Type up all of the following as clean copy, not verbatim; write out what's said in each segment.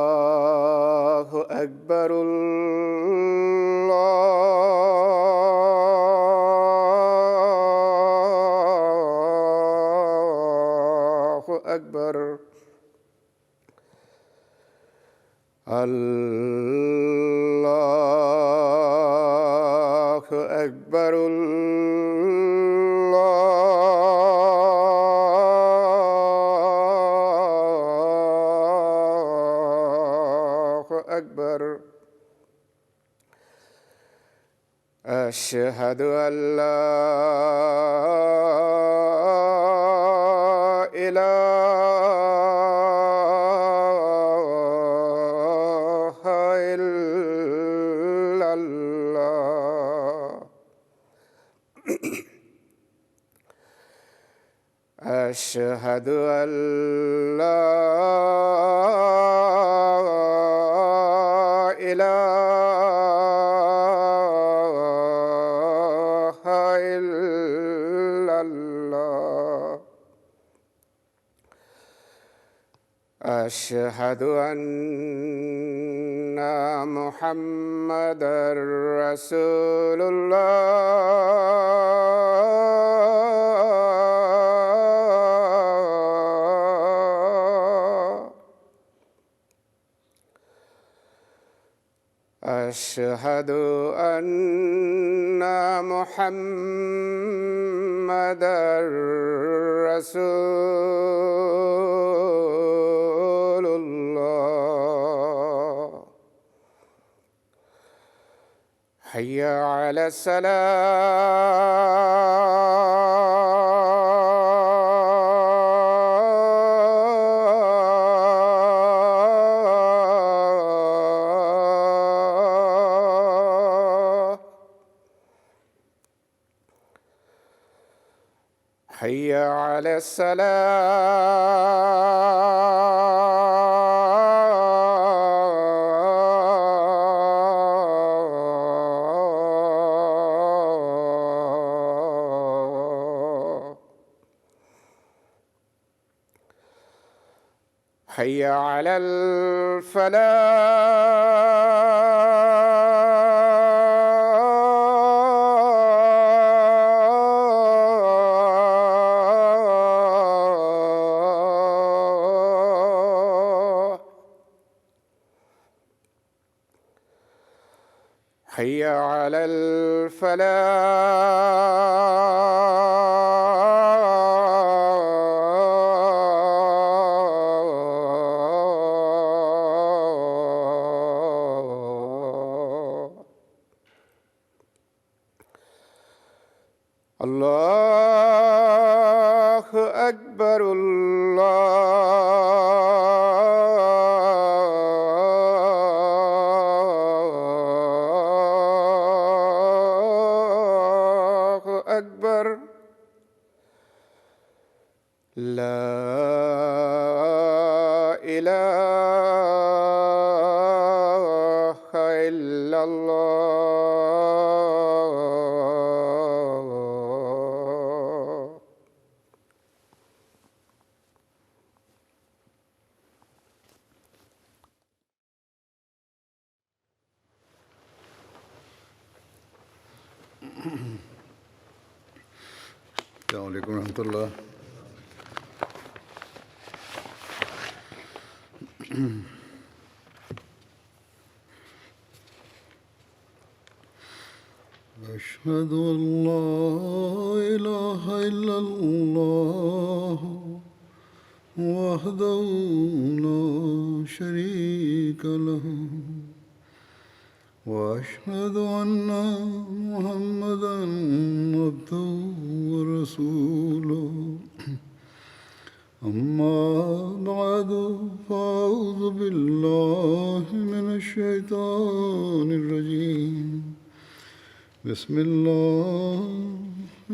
الله أكبر. الله أكبر. الله أكبر. الله أكبر. أشهد أن لا إله إلا الله. أشهد أن لا إله إلا الله. أشهد أن محمدًا رسول الله. أشهد أن محمدًا رسول الله. حي على الصلاة. حي على الصلاة. حي على الفلاح. حي على الفلاح. الله أكبر. الله أكبر. لا إله إلا الله. السلام علیکم ورحمۃ اللہ. أشهد أن لا إله إلا الله وحده لا شريك له وأشهد أن محمدًا عبده ورسوله. أما بعد فأعوذ بالله من الشيطان الرجيم. بسم الله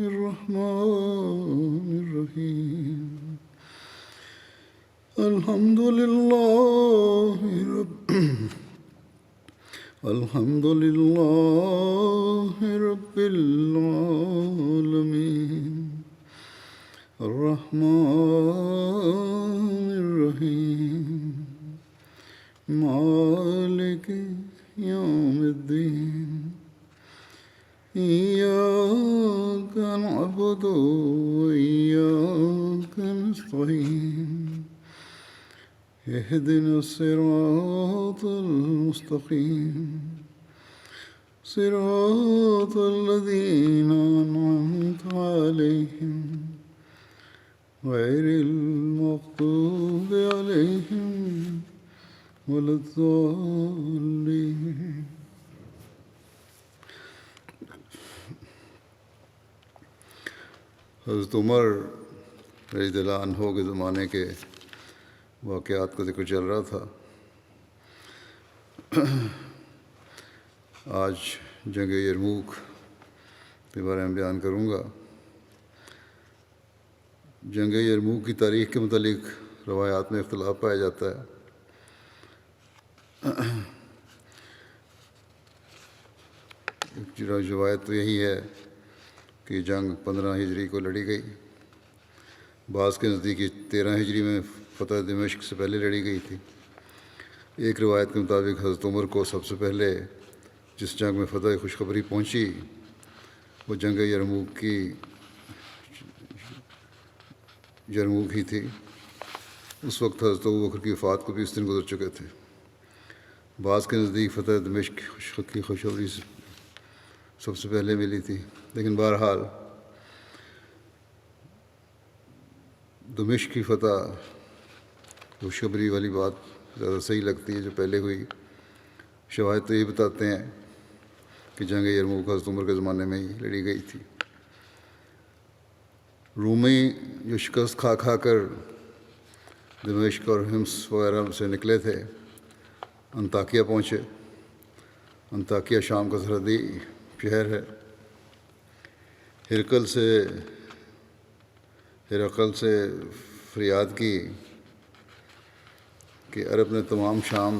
الرحمن الرحيم. الحمد لله الحمد لله رب العالمين الرحمن الرحيم مالك يوم الدين إياك نعبد وإياك نستعين اهدنا الصراط المستقيم صراط الذين أنعمت عليهم غير المغضوب عليهم ولا الضالين. حضرت عمر رضی اللہ عنہ کے زمانے کے واقعات کا ذکر چل رہا تھا. آج جنگ یرموک کے بارے میں بیان کروں گا. جنگ یرموک کی تاریخ کے متعلق روایات میں اختلاف پایا جاتا ہے. روایت تو یہی ہے کہ جنگ 15 ہجری کو لڑی گئی. بعض کے نزدیک 13 ہجری میں فتح دمشق سے پہلے لڑی گئی تھی. ایک روایت کے مطابق حضرت عمر کو سب سے پہلے جس جنگ میں فتح خوشخبری پہنچی وہ جنگ یرموک ہی تھی. اس وقت حضرت ابوبکر کی وفات کو بھی اس دن گزر چکے تھے. بعض کے نزدیک فتح دمشق کی خوشخبری سب سے پہلے ملی تھی. لیکن بہرحال دمشق کی فتح خوشخبری والی بات زیادہ صحیح لگتی ہے جو پہلے ہوئی. شواہد تو یہ بتاتے ہیں کہ جنگ یرموک حضرت عمر کے زمانے میں ہی لڑی گئی تھی. رومی جو شکست کھا کھا کر دمشق اور حمص وغیرہ سے نکلے تھے انطاکیہ پہنچے. انطاکیہ شام کا سرحدی شہر ہے. ہرقل سے فریاد کی کہ عرب نے تمام شام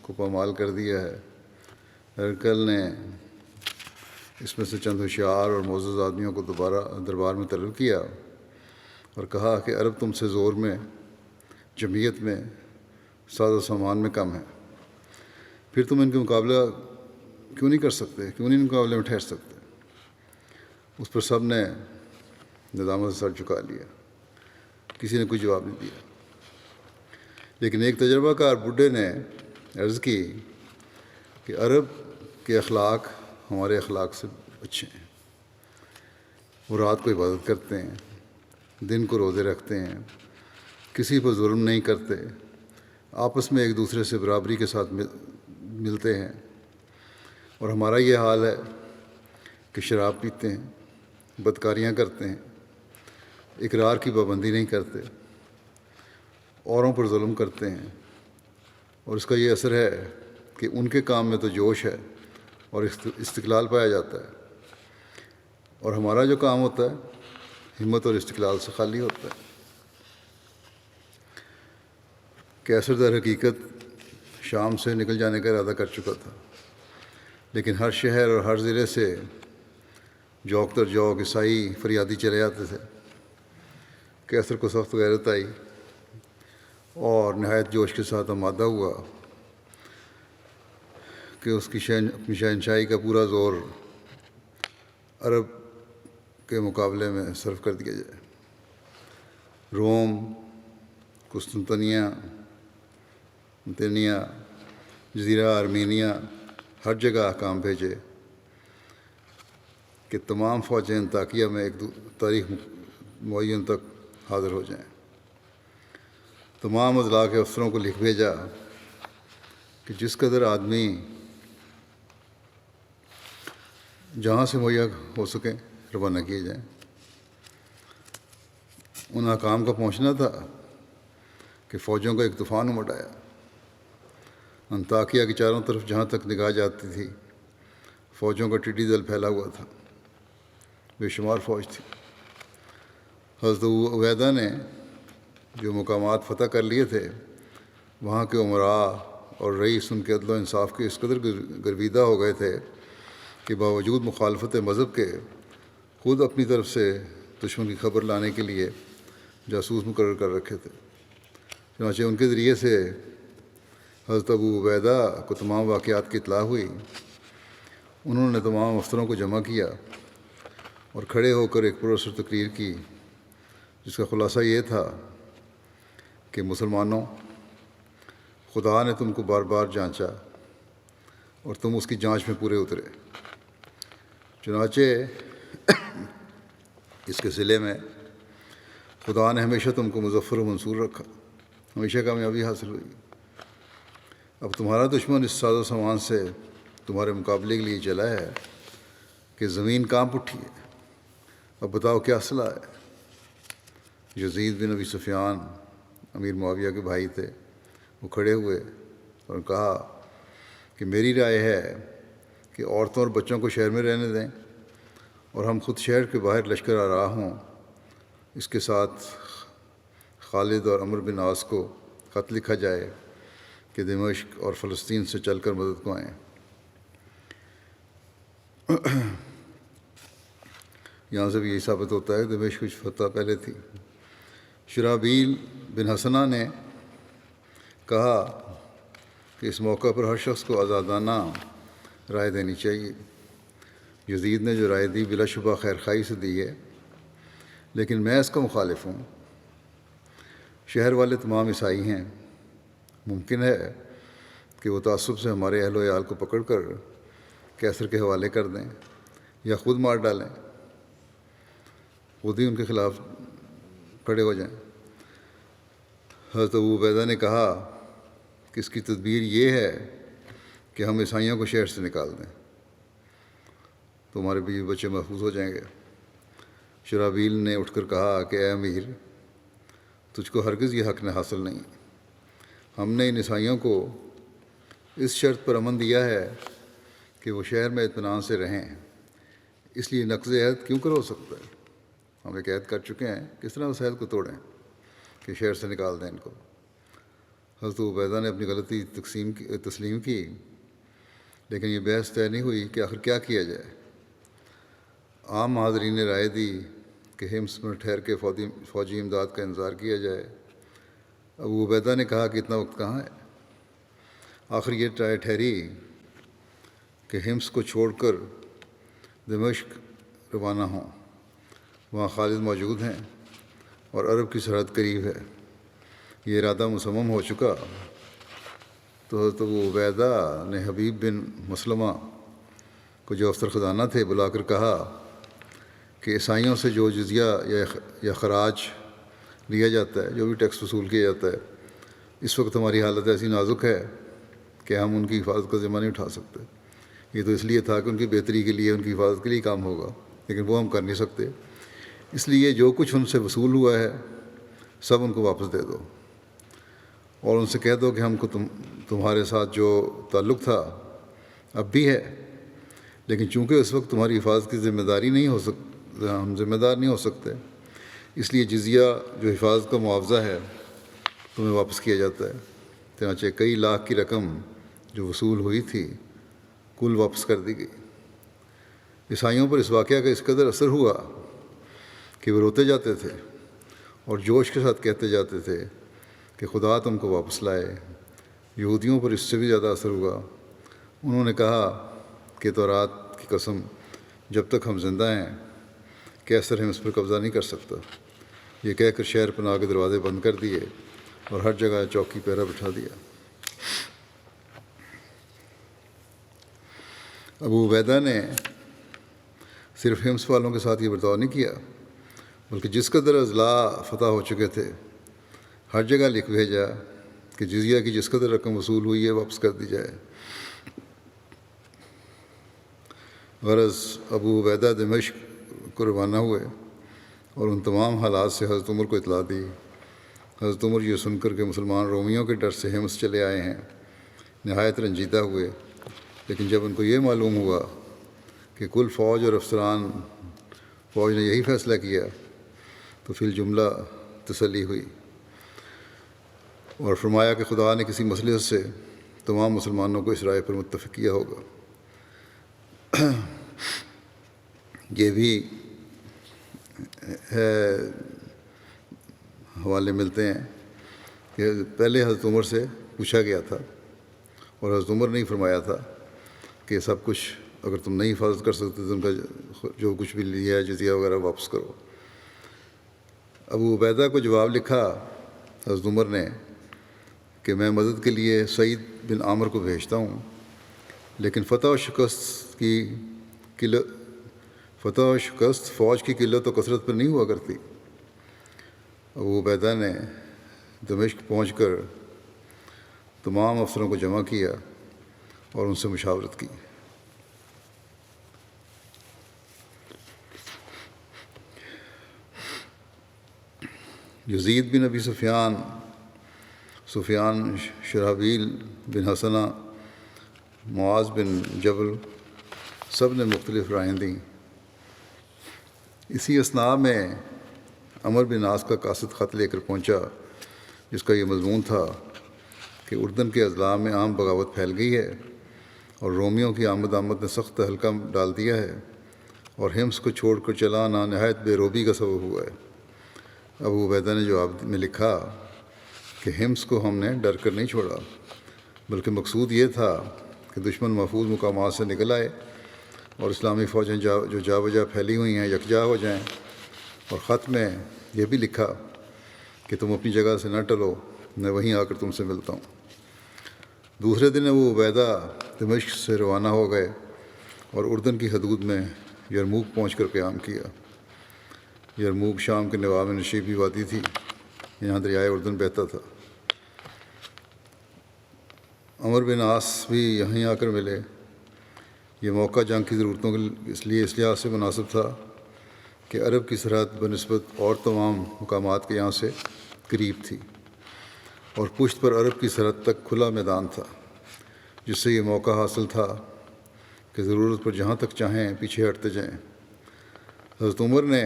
کو پامال کر دیا ہے. ہرقل نے اس میں سے چند ہوشیار اور معزز آدمیوں کو دوبارہ دربار میں طلب کیا اور کہا کہ عرب تم سے زور میں، جمعیت میں، ساز و سامان میں کم ہے. پھر تم ان کے مقابلہ کیوں نہیں کر سکتے، کیوں نہیں ان مقابلے میں ٹھہر سکتے؟ اس پر سب نے ندامت سے سر جھکا لیا. کسی نے کوئی جواب نہیں دیا. لیکن ایک تجربہ کار بڈھے نے عرض کی کہ عرب کے اخلاق ہمارے اخلاق سے اچھے ہیں. وہ رات کو عبادت کرتے ہیں، دن کو روزے رکھتے ہیں، کسی پر ظلم نہیں کرتے، آپس میں ایک دوسرے سے برابری کے ساتھ ملتے ہیں. اور ہمارا یہ حال ہے کہ شراب پیتے ہیں، بدکاریاں کرتے ہیں، اقرار کی پابندی نہیں کرتے، اوروں پر ظلم کرتے ہیں. اور اس کا یہ اثر ہے کہ ان کے کام میں تو جوش ہے اور استقلال پایا جاتا ہے، اور ہمارا جو کام ہوتا ہے ہمت اور استقلال سے خالی ہوتا ہے. کیسر در حقیقت شام سے نکل جانے کا ارادہ کر چکا تھا، لیکن ہر شہر اور ہر ضلع سے جوک در جوک عیسائی فریادی چلے جاتے تھے. کیسر کو سخت غیرت آئی اور نہایت جوش کے ساتھ آمادہ ہوا کہ اس کی اپنی شہنشاہی کا پورا زور عرب کے مقابلے میں صرف کر دیا جائے. روم، قسطنطنیہ، جزیرہ آرمینیا، ہر جگہ احکام بھیجے کہ تمام فوجیں انطاکیہ میں ایک تاریخ معین تک حاضر ہو جائیں. تمام اضلاع کے افسروں کو لکھ بھیجا کہ جس قدر آدمی جہاں سے مہیا ہو سکیں روانہ کیے جائیں. ان احکام کا پہنچنا تھا کہ فوجوں کا ایک طوفان امڑ آیا. انطاکیہ کی چاروں طرف جہاں تک نگاہ جاتی تھی فوجوں کا ٹڈی دل پھیلا ہوا تھا، بے شمار فوج تھی. حضرت عبیدہ نے جو مقامات فتح کر لیے تھے وہاں کے عمراء اور رئیس ان کے عدل و انصاف کے اس قدر گرویدہ ہو گئے تھے کہ باوجود مخالفت مذہب کے خود اپنی طرف سے دشمن کی خبر لانے کے لیے جاسوس مقرر کر رکھے تھے۔ چنانچہ ان کے ذریعے سے حضرت ابو عبیدہ کو تمام واقعات کی اطلاع ہوئی۔ انہوں نے تمام افسروں کو جمع کیا اور کھڑے ہو کر ایک پراسر تقریر کی، جس کا خلاصہ یہ تھا کہ مسلمانوں، خدا نے تم کو بار بار جانچا اور تم اس کی جانچ میں پورے اترے۔ چنانچہ اس کے صلے میں خدا نے ہمیشہ تم کو مظفر و منصور رکھا، ہمیشہ کامیابی حاصل ہوئی۔ اب تمہارا دشمن اس ساز و سامان سے تمہارے مقابلے کے لیے چلا ہے کہ زمین کانپ اٹھی ہے۔ اب بتاؤ کیا صلاح ہے؟ یزید بن ابی سفیان امیر معاویہ کے بھائی تھے، وہ کھڑے ہوئے اور کہا کہ میری رائے ہے کہ عورتوں اور بچوں کو شہر میں رہنے دیں اور ہم خود شہر کے باہر لشکر آ رہا ہوں، اس کے ساتھ خالد اور عمرو بن عاص کو خط لکھا جائے کہ دمشق اور فلسطین سے چل کر مدد کو آئیں۔ یہاں سے بھی یہی ثابت ہوتا ہے کہ دمشق کی فتح پہلے تھی۔ شرحبیل بن حسنہ نے کہا کہ اس موقع پر ہر شخص کو آزادانہ رائے دینی چاہیے۔ یزید نے جو رائے دی بلا شبہ خیر خواہی سے دی ہے، لیکن میں اس کا مخالف ہوں۔ شہر والے تمام عیسائی ہیں، ممکن ہے کہ وہ تعصب سے ہمارے اہل و عیال کو پکڑ کر کیسر کے حوالے کر دیں یا خود مار ڈالیں، خود ہی ان کے خلاف کھڑے ہو جائیں۔ حضرت ابو عبیدہ نے کہا کہ اس کی تدبیر یہ ہے کہ ہم عیسائیوں کو شہر سے نکال دیں تو ہمارے بیوی بچے محفوظ ہو جائیں گے۔ شرحبیل نے اٹھ کر کہا کہ اے امیر، تجھ کو ہرگز یہ حق نہ حاصل نہیں۔ ہم نے ان عیسائیوں کو اس شرط پر امن دیا ہے کہ وہ شہر میں اطمینان سے رہیں، اس لیے نقض عہد کیوں کر ہو سکتا ہے؟ ہم ایک عہد کر چکے ہیں، کس طرح اس عہد کو توڑیں کہ شہر سے نکال دیں ان کو۔ حضرت عبیدہ نے اپنی غلطی تسلیم کی، لیکن یہ بحث طے نہیں ہوئی کہ آخر کیا کیا جائے۔ عام حاضرین نے رائے دی کہ حمص میں ٹھہر کے فوجی امداد کا انتظار کیا جائے۔ ابو عبیدہ نے کہا کہ اتنا وقت کہاں ہے؟ آخر یہ رائے ٹھہری کہ حمص کو چھوڑ کر دمشق روانہ ہوں، وہاں خالد موجود ہیں اور عرب کی سرحد قریب ہے۔ یہ ارادہ مصمم ہو چکا تو حضرت ابو عبیدہ نے حبیب بن مسلمہ کو جو افسر خزانہ تھے بلا کر کہا کہ عیسائیوں سے جو جزیہ یا خراج لیا جاتا ہے، جو بھی ٹیکس وصول کیا جاتا ہے، اس وقت ہماری حالت ایسی نازک ہے کہ ہم ان کی حفاظت کا ذمہ نہیں اٹھا سکتے۔ یہ تو اس لیے تھا کہ ان کی بہتری کے لیے، ان کی حفاظت کے لیے کام ہوگا، لیکن وہ ہم کر نہیں سکتے۔ اس لیے جو کچھ ان سے وصول ہوا ہے سب ان کو واپس دے دو اور ان سے کہہ دو کہ ہم کو تمہارے ساتھ جو تعلق تھا اب بھی ہے، لیکن چونکہ اس وقت تمہاری حفاظت کی ذمہ داری نہیں ہو ہم ذمہ دار نہیں ہو سکتے، اس لیے جزیہ جو حفاظت کا معاوضہ ہے تمہیں واپس کیا جاتا ہے۔ چنانچہ کئی لاکھ کی رقم جو وصول ہوئی تھی کل واپس کر دی گئی۔ عیسائیوں پر اس واقعہ کا اس قدر اثر ہوا کہ وہ روتے جاتے تھے اور جوش کے ساتھ کہتے جاتے تھے کہ خدا تم کو واپس لائے۔ یہودیوں پر اس سے بھی زیادہ اثر ہوا۔ انہوں نے کہا کہ تورات کی قسم، جب تک ہم زندہ ہیں کیسر ہم اس پر قبضہ نہیں کر سکتا۔ یہ کہہ کر شہر پناہ کے دروازے بند کر دیے اور ہر جگہ چوکی پہرا بٹھا دیا۔ ابو عبیدہ نے صرف حمص والوں کے ساتھ یہ برتاؤ نہیں کیا، بلکہ جس قدر اضلاع فتح ہو چکے تھے ہر جگہ لکھ بھیجا کہ جزیہ کی جس قدر رقم وصول ہوئی ہے واپس کر دی جائے۔ غرض ابو عبیدہ دمشق کو روانہ ہوئے اور ان تمام حالات سے حضرت عمر کو اطلاع دی۔ حضرت عمر یہ سن کر کہ مسلمان رومیوں کے ڈر سے حمص چلے آئے ہیں نہایت رنجیدہ ہوئے، لیکن جب ان کو یہ معلوم ہوا کہ کل فوج اور افسران فوج نے یہی فیصلہ کیا تو فی الجملہ تسلی ہوئی اور فرمایا کہ خدا نے کسی مصلحت سے تمام مسلمانوں کو اس رائے پر متفق کیا ہوگا۔ یہ بھی حوالے ملتے ہیں کہ پہلے حضرت عمر سے پوچھا گیا تھا اور حضرت عمر نے ہی فرمایا تھا کہ سب کچھ اگر تم نہیں حفاظت کر سکتے تو ان کا جو کچھ بھی لیا ہے جزیہ وغیرہ واپس کرو۔ ابو عبیدہ کو جواب لکھا حضرت عمر نے کہ میں مدد کے لیے سعید بن عامر کو بھیجتا ہوں، لیکن فتح و شکست فوج کی قلت و کثرت پر نہیں ہوا کرتی۔ ابو عبیدہ نے دمشق پہنچ کر تمام افسروں کو جمع کیا اور ان سے مشاورت کی۔ یزید بن ابی سفیان شرحبیل بن حسنہ، معاذ بن جبل سب نے مختلف رائیں دیں۔ اسی اثناء میں عمر بن عاص کا قاصد خط لے کر پہنچا، جس کا یہ مضمون تھا کہ اردن کے اضلاع میں عام بغاوت پھیل گئی ہے اور رومیوں کی آمد نے سخت تہلکہ ڈال دیا ہے اور حمص کو چھوڑ کر چلا آنا نہایت بے روبی کا سبب ہوا ہے۔ ابو عبیدہ نے جواب میں لکھا کہ حمص کو ہم نے ڈر کر نہیں چھوڑا، بلکہ مقصود یہ تھا کہ دشمن محفوظ مقامات سے نکل آئے اور اسلامی فوجیں جو جا بجا پھیلی ہوئی ہیں یکجا ہو جائیں۔ اور خط میں یہ بھی لکھا کہ تم اپنی جگہ سے نہ ٹلو، میں وہیں آ کر تم سے ملتا ہوں۔ دوسرے دن ابو عبیدہ دمشق سے روانہ ہو گئے اور اردن کی حدود میں یرموک پہنچ کر قیام کیا۔ یرموک شام کے نواح میں نشیبی وادی تھی، یہاں دریائے اردن بہتا تھا۔ عمر بن عاص بھی یہیں آ کر ملے۔ یہ موقع جنگ کی ضرورتوں کے اس لحاظ سے مناسب تھا کہ عرب کی سرحد بنسبت اور تمام مقامات کے یہاں سے قریب تھی اور پشت پر عرب کی سرحد تک کھلا میدان تھا، جس سے یہ موقع حاصل تھا کہ ضرورت پر جہاں تک چاہیں پیچھے ہٹتے جائیں۔ حضرت عمر نے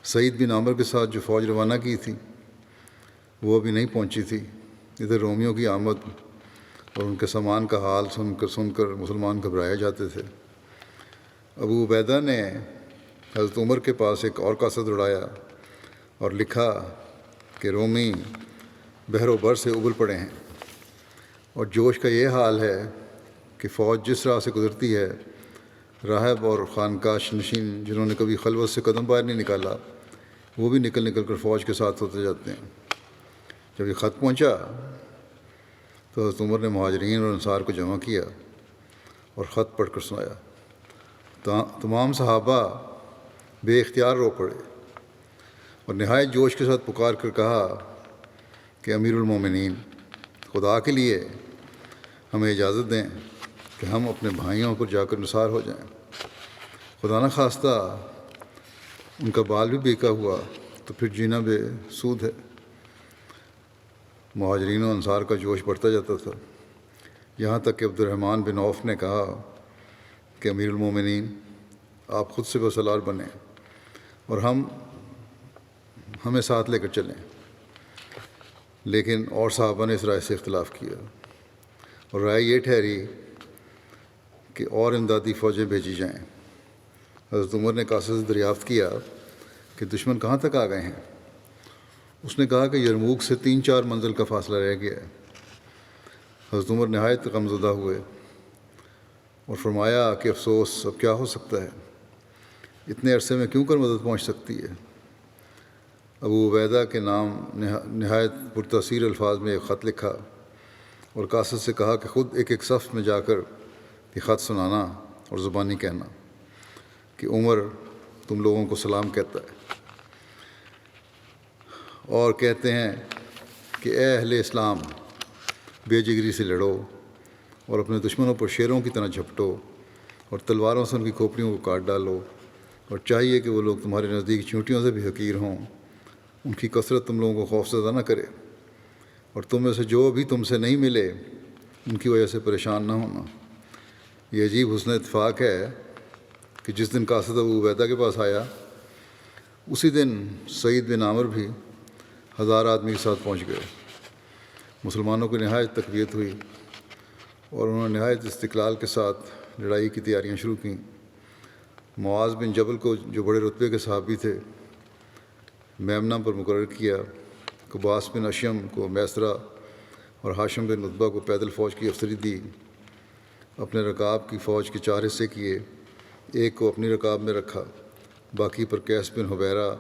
سعید بن عامر کے ساتھ جو فوج روانہ کی تھی وہ ابھی نہیں پہنچی تھی۔ ادھر رومیوں کی آمد اور ان کے سامان کا حال سن کر مسلمان گھبرائے جاتے تھے۔ ابو عبیدہ نے حضرت عمر کے پاس ایک اور قاصد اڑایا اور لکھا کہ رومی بحر و بر سے ابل پڑے ہیں اور جوش کا یہ حال ہے کہ فوج جس راہ سے گزرتی ہے، راہب اور خانقاہ نشین جنہوں نے کبھی خلوت سے قدم باہر نہیں نکالا وہ بھی نکل کر فوج کے ساتھ ہوتے جاتے ہیں۔ جب یہ خط پہنچا تو حضرت عمر نے مہاجرین اور انصار کو جمع کیا اور خط پڑھ کر سنایا۔ تمام صحابہ بے اختیار رو پڑے اور نہایت جوش کے ساتھ پکار کر کہا کہ امیر المومنین، خدا کے لیے ہمیں اجازت دیں کہ ہم اپنے بھائیوں پر جا کر نثار ہو جائیں۔ خدا نہ خواستہ ان کا بال بھی بیکا ہوا تو پھر جینا بے سود ہے۔ مہاجرین و انصار کا جوش بڑھتا جاتا تھا، یہاں تک کہ عبد الرحمن بن عوف نے کہا کہ امیر المومنین، آپ خود سے بسالار بنیں اور ہمیں ساتھ لے کر چلیں۔ لیکن اور صحابہ نے اس رائے سے اختلاف کیا اور رائے یہ ٹھہری کہ اور امدادی فوجیں بھیجی جائیں۔ حضرت عمر نے قاصد سے دریافت کیا کہ دشمن کہاں تک آ گئے ہیں۔ اس نے کہا کہ یرموک سے 3-4 منزل کا فاصلہ رہ گیا ہے۔ حضرت عمر نہایت غمزدہ ہوئے اور فرمایا کہ افسوس، اب کیا ہو سکتا ہے، اتنے عرصے میں کیوں کر مدد پہنچ سکتی ہے۔ ابو عبیدہ کے نام نہایت پرتاثیر الفاظ میں ایک خط لکھا اور قاصد سے کہا کہ خود ایک صف میں جا کر یہ خط سنانا اور زبانی کہنا کہ عمر تم لوگوں کو سلام کہتا ہے اور کہتے ہیں کہ اے اہل اسلام، بے جگری سے لڑو اور اپنے دشمنوں پر شیروں کی طرح جھپٹو اور تلواروں سے ان کی کھوپڑیوں کو کاٹ ڈالو، اور چاہیے کہ وہ لوگ تمہارے نزدیک چیونٹیوں سے بھی حقیر ہوں، ان کی کثرت تم لوگوں کو خوف زدہ نہ کرے، اور تم میں سے جو بھی تم سے نہیں ملے ان کی وجہ سے پریشان نہ ہونا۔ یہ عجیب حسن اتفاق ہے کہ جس دن قاصد ابو عبیدہ کے پاس آیا اسی دن سعید بن عامر بھی 1000 آدمی کے ساتھ پہنچ گئے۔ مسلمانوں کو نہایت تقویت ہوئی اور انہوں نے نہایت استقلال کے ساتھ لڑائی کی تیاریاں شروع کیں۔ معاذ بن جبل کو، جو بڑے رتبے کے صحابی تھے، میمنہ پر مقرر کیا۔ قباس بن اشم کو میسرہ اور ہاشم بن عتبہ کو پیدل فوج کی افسری دی۔ اپنے رکاب کی فوج کے 4 حصے کیے، ایک کو اپنی رکاب میں رکھا، باقی پر قیس بن حبیرہ،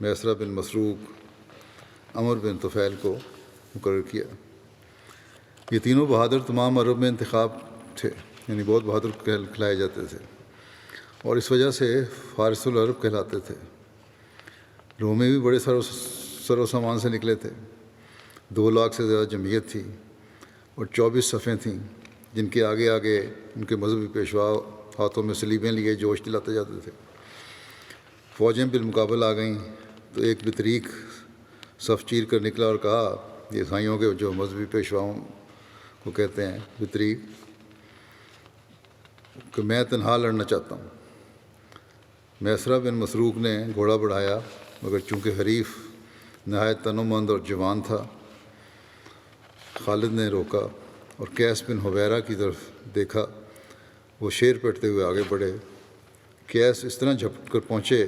میسرہ بن مسروق، عمر بن طفیل کو مقرر کیا۔ یہ تینوں بہادر تمام عرب میں انتخاب تھے، یعنی بہت بہادر کہلائے جاتے تھے، اور اس وجہ سے فارس العرب کہلاتے تھے۔ رومی بھی بڑے سر و سامان سے نکلے تھے۔ 2 لاکھ سے زیادہ جمعیت تھی اور 24 صفیں تھیں، جن کے آگے آگے ان کے مذہبی پیشوا ہاتھوں میں صلیبیں لیے جوش دلاتے جاتے تھے۔ فوجیں بالمقابل آ گئیں تو ایک بطریق صف چیر کر نکلا اور کہا، یہ عیسائیوں کے جو مذہبی پیشواؤں کو کہتے ہیں بطریق، کہ میں تنہا لڑنا چاہتا ہوں۔ میسرہ بن مسروق نے گھوڑا بڑھایا، مگر چونکہ حریف نہایت تنومند اور جوان تھا، خالد نے روکا اور قیس بن حبیرہ کی طرف دیکھا۔ وہ شیر پیٹتے ہوئے آگے بڑھے۔ قیس اس طرح جھپٹ کر پہنچے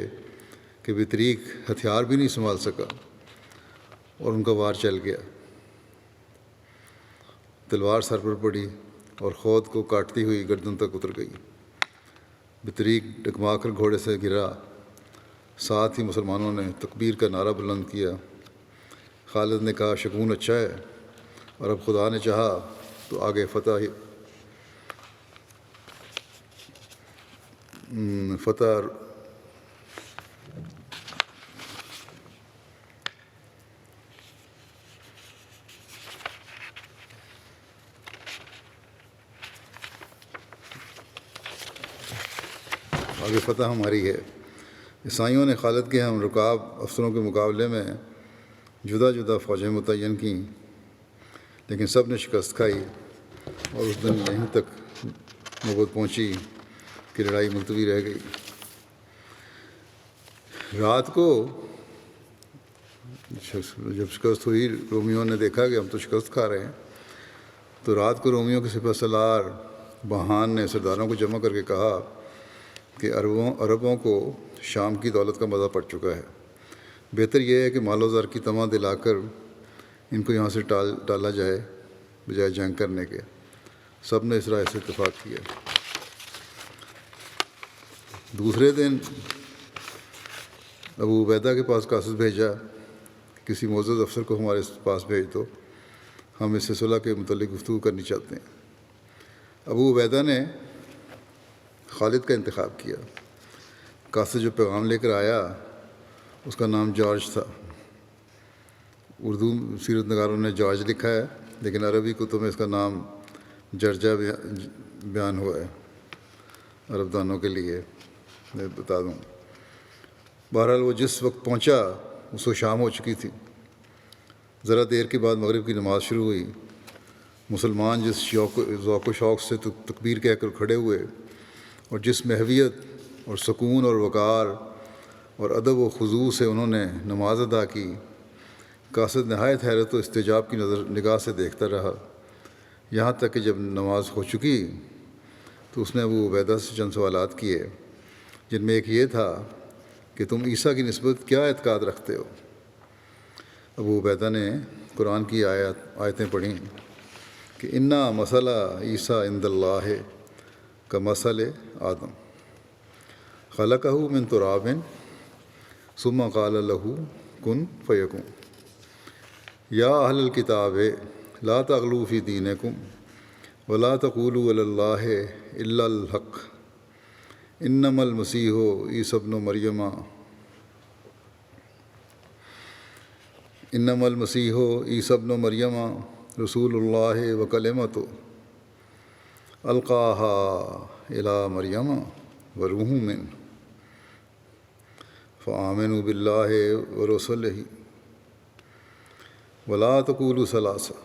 کہ بطریق ہتھیار بھی نہیں سنبھال سکا اور ان کا وار چل گیا۔ تلوار سر پر پڑی اور خود کو کاٹتی ہوئی گردن تک اتر گئی۔ بطریق ڈگما کر گھوڑے سے گرا۔ ساتھ ہی مسلمانوں نے تکبیر کا نعرہ بلند کیا۔ خالد نے کہا، شگون اچھا ہے، اور اب خدا نے چاہا تو آگے فتح ہماری ہے۔ عیسائیوں نے خالد کے ہم رکاب افسروں کے مقابلے میں جدا جدا فوجیں متعین کیں، لیکن سب نے شکست کھائی، اور اس دن یہیں تک نوبت پہنچی کہ لڑائی ملتوی رہ گئی۔ رات کو جب شکست ہوئی، رومیوں نے دیکھا کہ ہم تو شکست کھا رہے ہیں، تو رات کو رومیوں کے سپہ سالار بہان نے سرداروں کو جمع کر کے کہا کہ عربوں کو شام کی دولت کا مزہ پڑ چکا ہے، بہتر یہ ہے کہ مال و زر کی طمع دلا کر ان کو یہاں سے ٹالا جائے بجائے جنگ کرنے کے۔ سب نے اس رائے سے اتفاق کیا۔ دوسرے دن ابو عبیدہ کے پاس قاصد بھیجا، کسی معزز افسر کو ہمارے پاس بھیج دو، ہم اس سے صلح کے متعلق گفتگو کرنی چاہتے ہیں۔ ابو عبیدہ نے خالد کا انتخاب کیا۔ قاصد جو پیغام لے کر آیا اس کا نام جارج تھا۔ اردو سیرت نگاروں نے جارج لکھا ہے، لیکن عربی کتب میں اس کا نام جرجا بیان ہوا ہے۔ عرب دانوں کے لیے میں بتا دوں۔ بہرحال وہ جس وقت پہنچا اس کو شام ہو چکی تھی۔ ذرا دیر کے بعد مغرب کی نماز شروع ہوئی۔ مسلمان جس ذوق و شوق سے تکبیر کہہ کر کھڑے ہوئے، اور جس محویت اور سکون اور وقار اور ادب و خضوع سے انہوں نے نماز ادا کی، قاصد نہایت حیرت و استعجاب کی نگاہ سے دیکھتا رہا، یہاں تک کہ جب نماز ہو چکی تو اس نے ابو عبیدہ سے چند سوالات کیے، جن میں ایک یہ تھا کہ تم عیسیٰ کی نسبت کیا اعتقاد رکھتے ہو؟ ابو عبیدہ نے قرآن کی آیتیں پڑھیں کہ انا مسئلہ عیسیٰ عند اللہ کا مثل آدم خلقہ من تراب ثم قال له کن فیکون یا اہل الکتاب لا تغلوا فی دینکم ولا تقولوا علی اللہ الا الحق انما المسیح عیسی ابن مریم رسول اللہ وکلمۃ القاها الی مریم وروح منہ فآمنوا باللہ ورسلہ ولا تقولوا ثلاثہ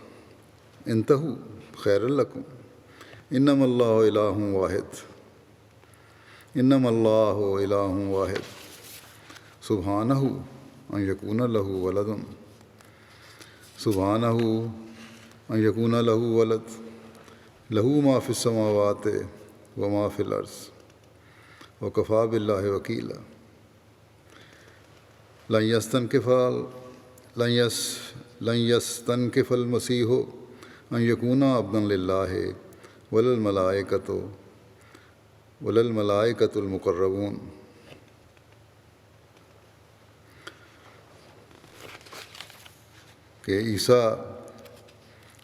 انتہوا خیر لکم انما اللہ الہ واحد سبحانہ ان یکون لہ ولد لہو ما فی السماوات و ما فی الارض وکفیٰ باللہ وکیلا لن یستنکف المسیح ان یکون عبدا للہ وللملائکۃ المقربون. کہ عیسیٰ،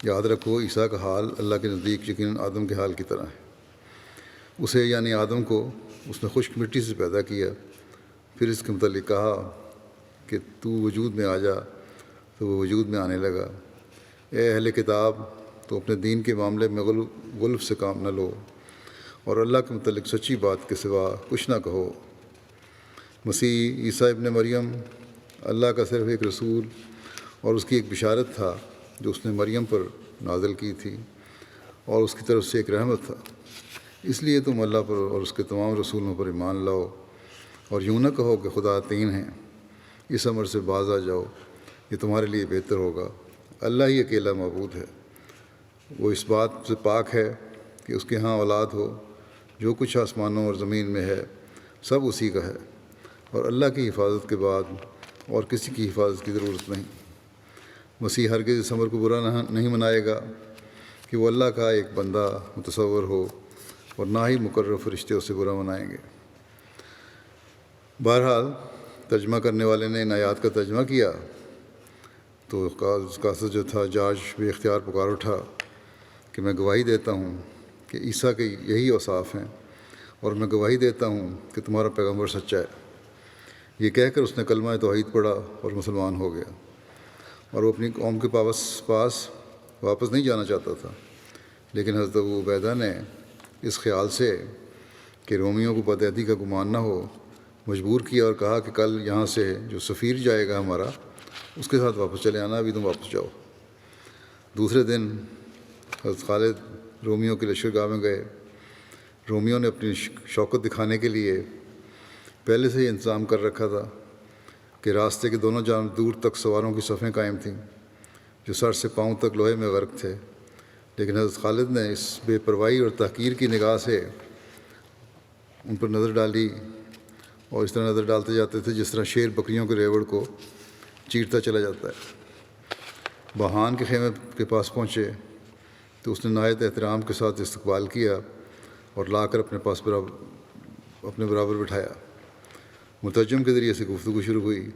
یاد رکھو عیسیٰ کا حال اللہ کے نزدیک یقیناً آدم کے حال کی طرح ہے. اسے یعنی آدم کو اس نے خشک مٹی سے پیدا کیا، پھر اس کے متعلق کہا کہ تو وجود میں آ جا، تو وہ وجود میں آنے لگا. اے اہل کتاب، تو اپنے دین کے معاملے میں غلف سے کام نہ لو اور اللہ کے متعلق سچی بات کے سوا کچھ نہ کہو. مسیح عیسیٰ ابن مریم اللہ کا صرف ایک رسول اور اس کی ایک بشارت تھا جو اس نے مریم پر نازل کی تھی، اور اس کی طرف سے ایک رحمت تھا. اس لیے تم اللہ پر اور اس کے تمام رسولوں پر ایمان لاؤ اور یوں نہ کہو کہ خدا تین ہیں. اس امر سے باز آ جاؤ، یہ تمہارے لیے بہتر ہوگا. اللہ ہی اکیلا معبود ہے، وہ اس بات سے پاک ہے کہ اس کے ہاں اولاد ہو. جو کچھ آسمانوں اور زمین میں ہے سب اسی کا ہے، اور اللہ کی حفاظت کے بعد اور کسی کی حفاظت کی ضرورت نہیں. مسیح ہرگز اس امر کو برا نہیں منائے گا کہ وہ اللہ کا ایک بندہ متصور ہو، اور نہ ہی مقرر فرشتے اسے برا منائیں گے. بہرحال ترجمہ کرنے والے نے ان آیات کا ترجمہ کیا تو قاصد جو تھا جارج بے اختیار پکار اٹھا کہ میں گواہی دیتا ہوں کہ عیسیٰ کے یہی اوصاف ہیں، اور میں گواہی دیتا ہوں کہ تمہارا پیغمبر سچا ہے. یہ کہہ کر اس نے کلمہ توحید پڑھا اور مسلمان ہو گیا، اور وہ اپنی قوم کے پاس واپس نہیں جانا چاہتا تھا. لیکن حضرت ابو عبیدہ نے اس خیال سے کہ رومیوں کو بدعہدی کا گمان نہ ہو مجبور کیا اور کہا کہ کل یہاں سے جو سفیر جائے گا ہمارا، اس کے ساتھ واپس چلے آنا، ابھی تم واپس جاؤ. دوسرے دن حضرت خالد رومیوں کے لشکرگاہ میں گئے. رومیوں نے اپنی شوکت دکھانے کے لیے پہلے سے ہی انتظام کر رکھا تھا کہ راستے کے دونوں جانب دور تک سواروں کی صفیں قائم تھیں جو سر سے پاؤں تک لوہے میں غرق تھے. لیکن حضرت خالد نے اس بے پرواہی اور تحقیر کی نگاہ سے ان پر نظر ڈالی، اور اس طرح نظر ڈالتے جاتے تھے جس طرح شیر بکریوں کے ریوڑ کو چیرتا چلا جاتا ہے. بہان کے خیمے کے پاس پہنچے تو اس نے نہایت احترام کے ساتھ استقبال کیا اور لا کر اپنے برابر بٹھایا. مترجم کے ذریعے سے گفتگو شروع ہوئی.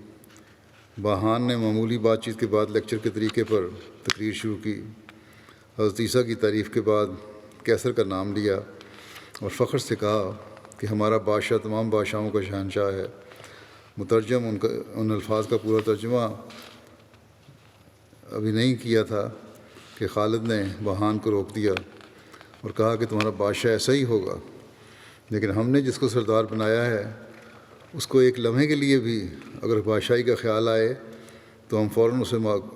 بہان نے معمولی بات چیت کے بعد لیکچر کے طریقے پر تقریر شروع کی. حضرت عیسیٰ کی تعریف کے بعد کیسر کا نام لیا اور فخر سے کہا کہ ہمارا بادشاہ تمام بادشاہوں کا شہنشاہ ہے. مترجم ان الفاظ کا پورا ترجمہ ابھی نہیں کیا تھا کہ خالد نے بہان کو روک دیا اور کہا کہ تمہارا بادشاہ ایسا ہی ہوگا، لیکن ہم نے جس کو سردار بنایا ہے اس کو ایک لمحے کے لیے بھی اگر بادشاہی کا خیال آئے تو ہم فوراً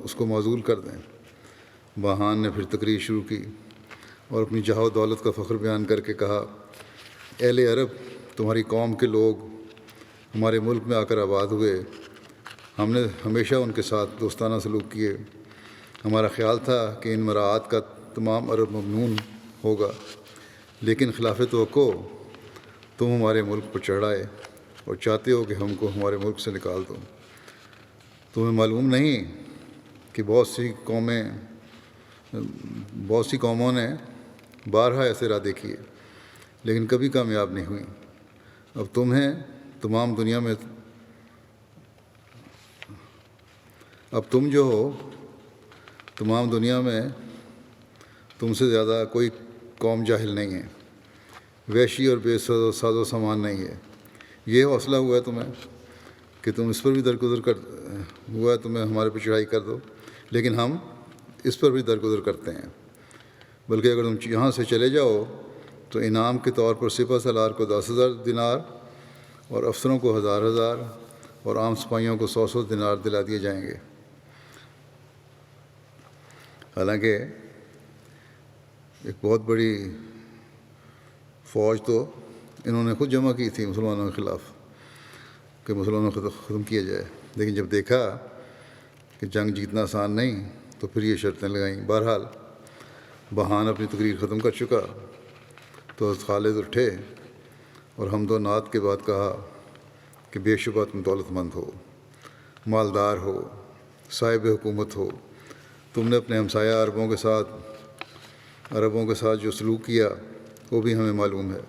اس کو معزول کر دیں. بہان نے پھر تقریر شروع کی اور اپنی جاہ و دولت کا فخر بیان کر کے کہا، اہل عرب، تمہاری قوم کے لوگ ہمارے ملک میں آ کر آباد ہوئے. ہم نے ہمیشہ ان کے ساتھ دوستانہ سلوک کیے. ہمارا خیال تھا کہ ان مراعات کا تمام عرب ممنون ہوگا، لیکن خلاف توقع تم ہمارے ملک پر چڑھ آئے اور چاہتے ہو کہ ہم کو ہمارے ملک سے نکال دو. تمہیں معلوم نہیں کہ بہت سی قوموں نے بارہا ایسے ارادے کیے لیکن کبھی کامیاب نہیں ہوئیں. اب تم جو ہو تمام دنیا میں تم سے زیادہ کوئی قوم جاہل نہیں ہے، وحشی اور بے ساز و سامان نہیں ہے. یہ حوصلہ ہوا ہے تمہیں کہ تم اس پر بھی ہوا ہے تمہیں ہمارے پہ چڑھائی کر دو، لیکن ہم اس پر بھی درگزر کرتے ہیں. بلکہ اگر تم یہاں سے چلے جاؤ تو انعام کے طور پر سپہ سالار کو 10,000 دینار اور افسروں کو 1,000 اور عام سپاہیوں کو 100 دینار دلا دیے جائیں گے. حالانکہ ایک بہت بڑی فوج تو انہوں نے خود جمع کی تھی مسلمانوں کے خلاف کہ مسلمانوں کو ختم کیا جائے، لیکن جب دیکھا کہ جنگ جیتنا آسان نہیں تو پھر یہ شرطیں لگائیں. بہرحال بہان اپنی تقریر ختم کر چکا تو حضرت خالد اٹھے اور حمد و نعت کے بعد کہا کہ بے شبہ تم دولت مند ہو، مالدار ہو، صاحب حکومت ہو، تم نے اپنے ہمسایہ عربوں کے ساتھ جو سلوک کیا وہ بھی ہمیں معلوم ہے،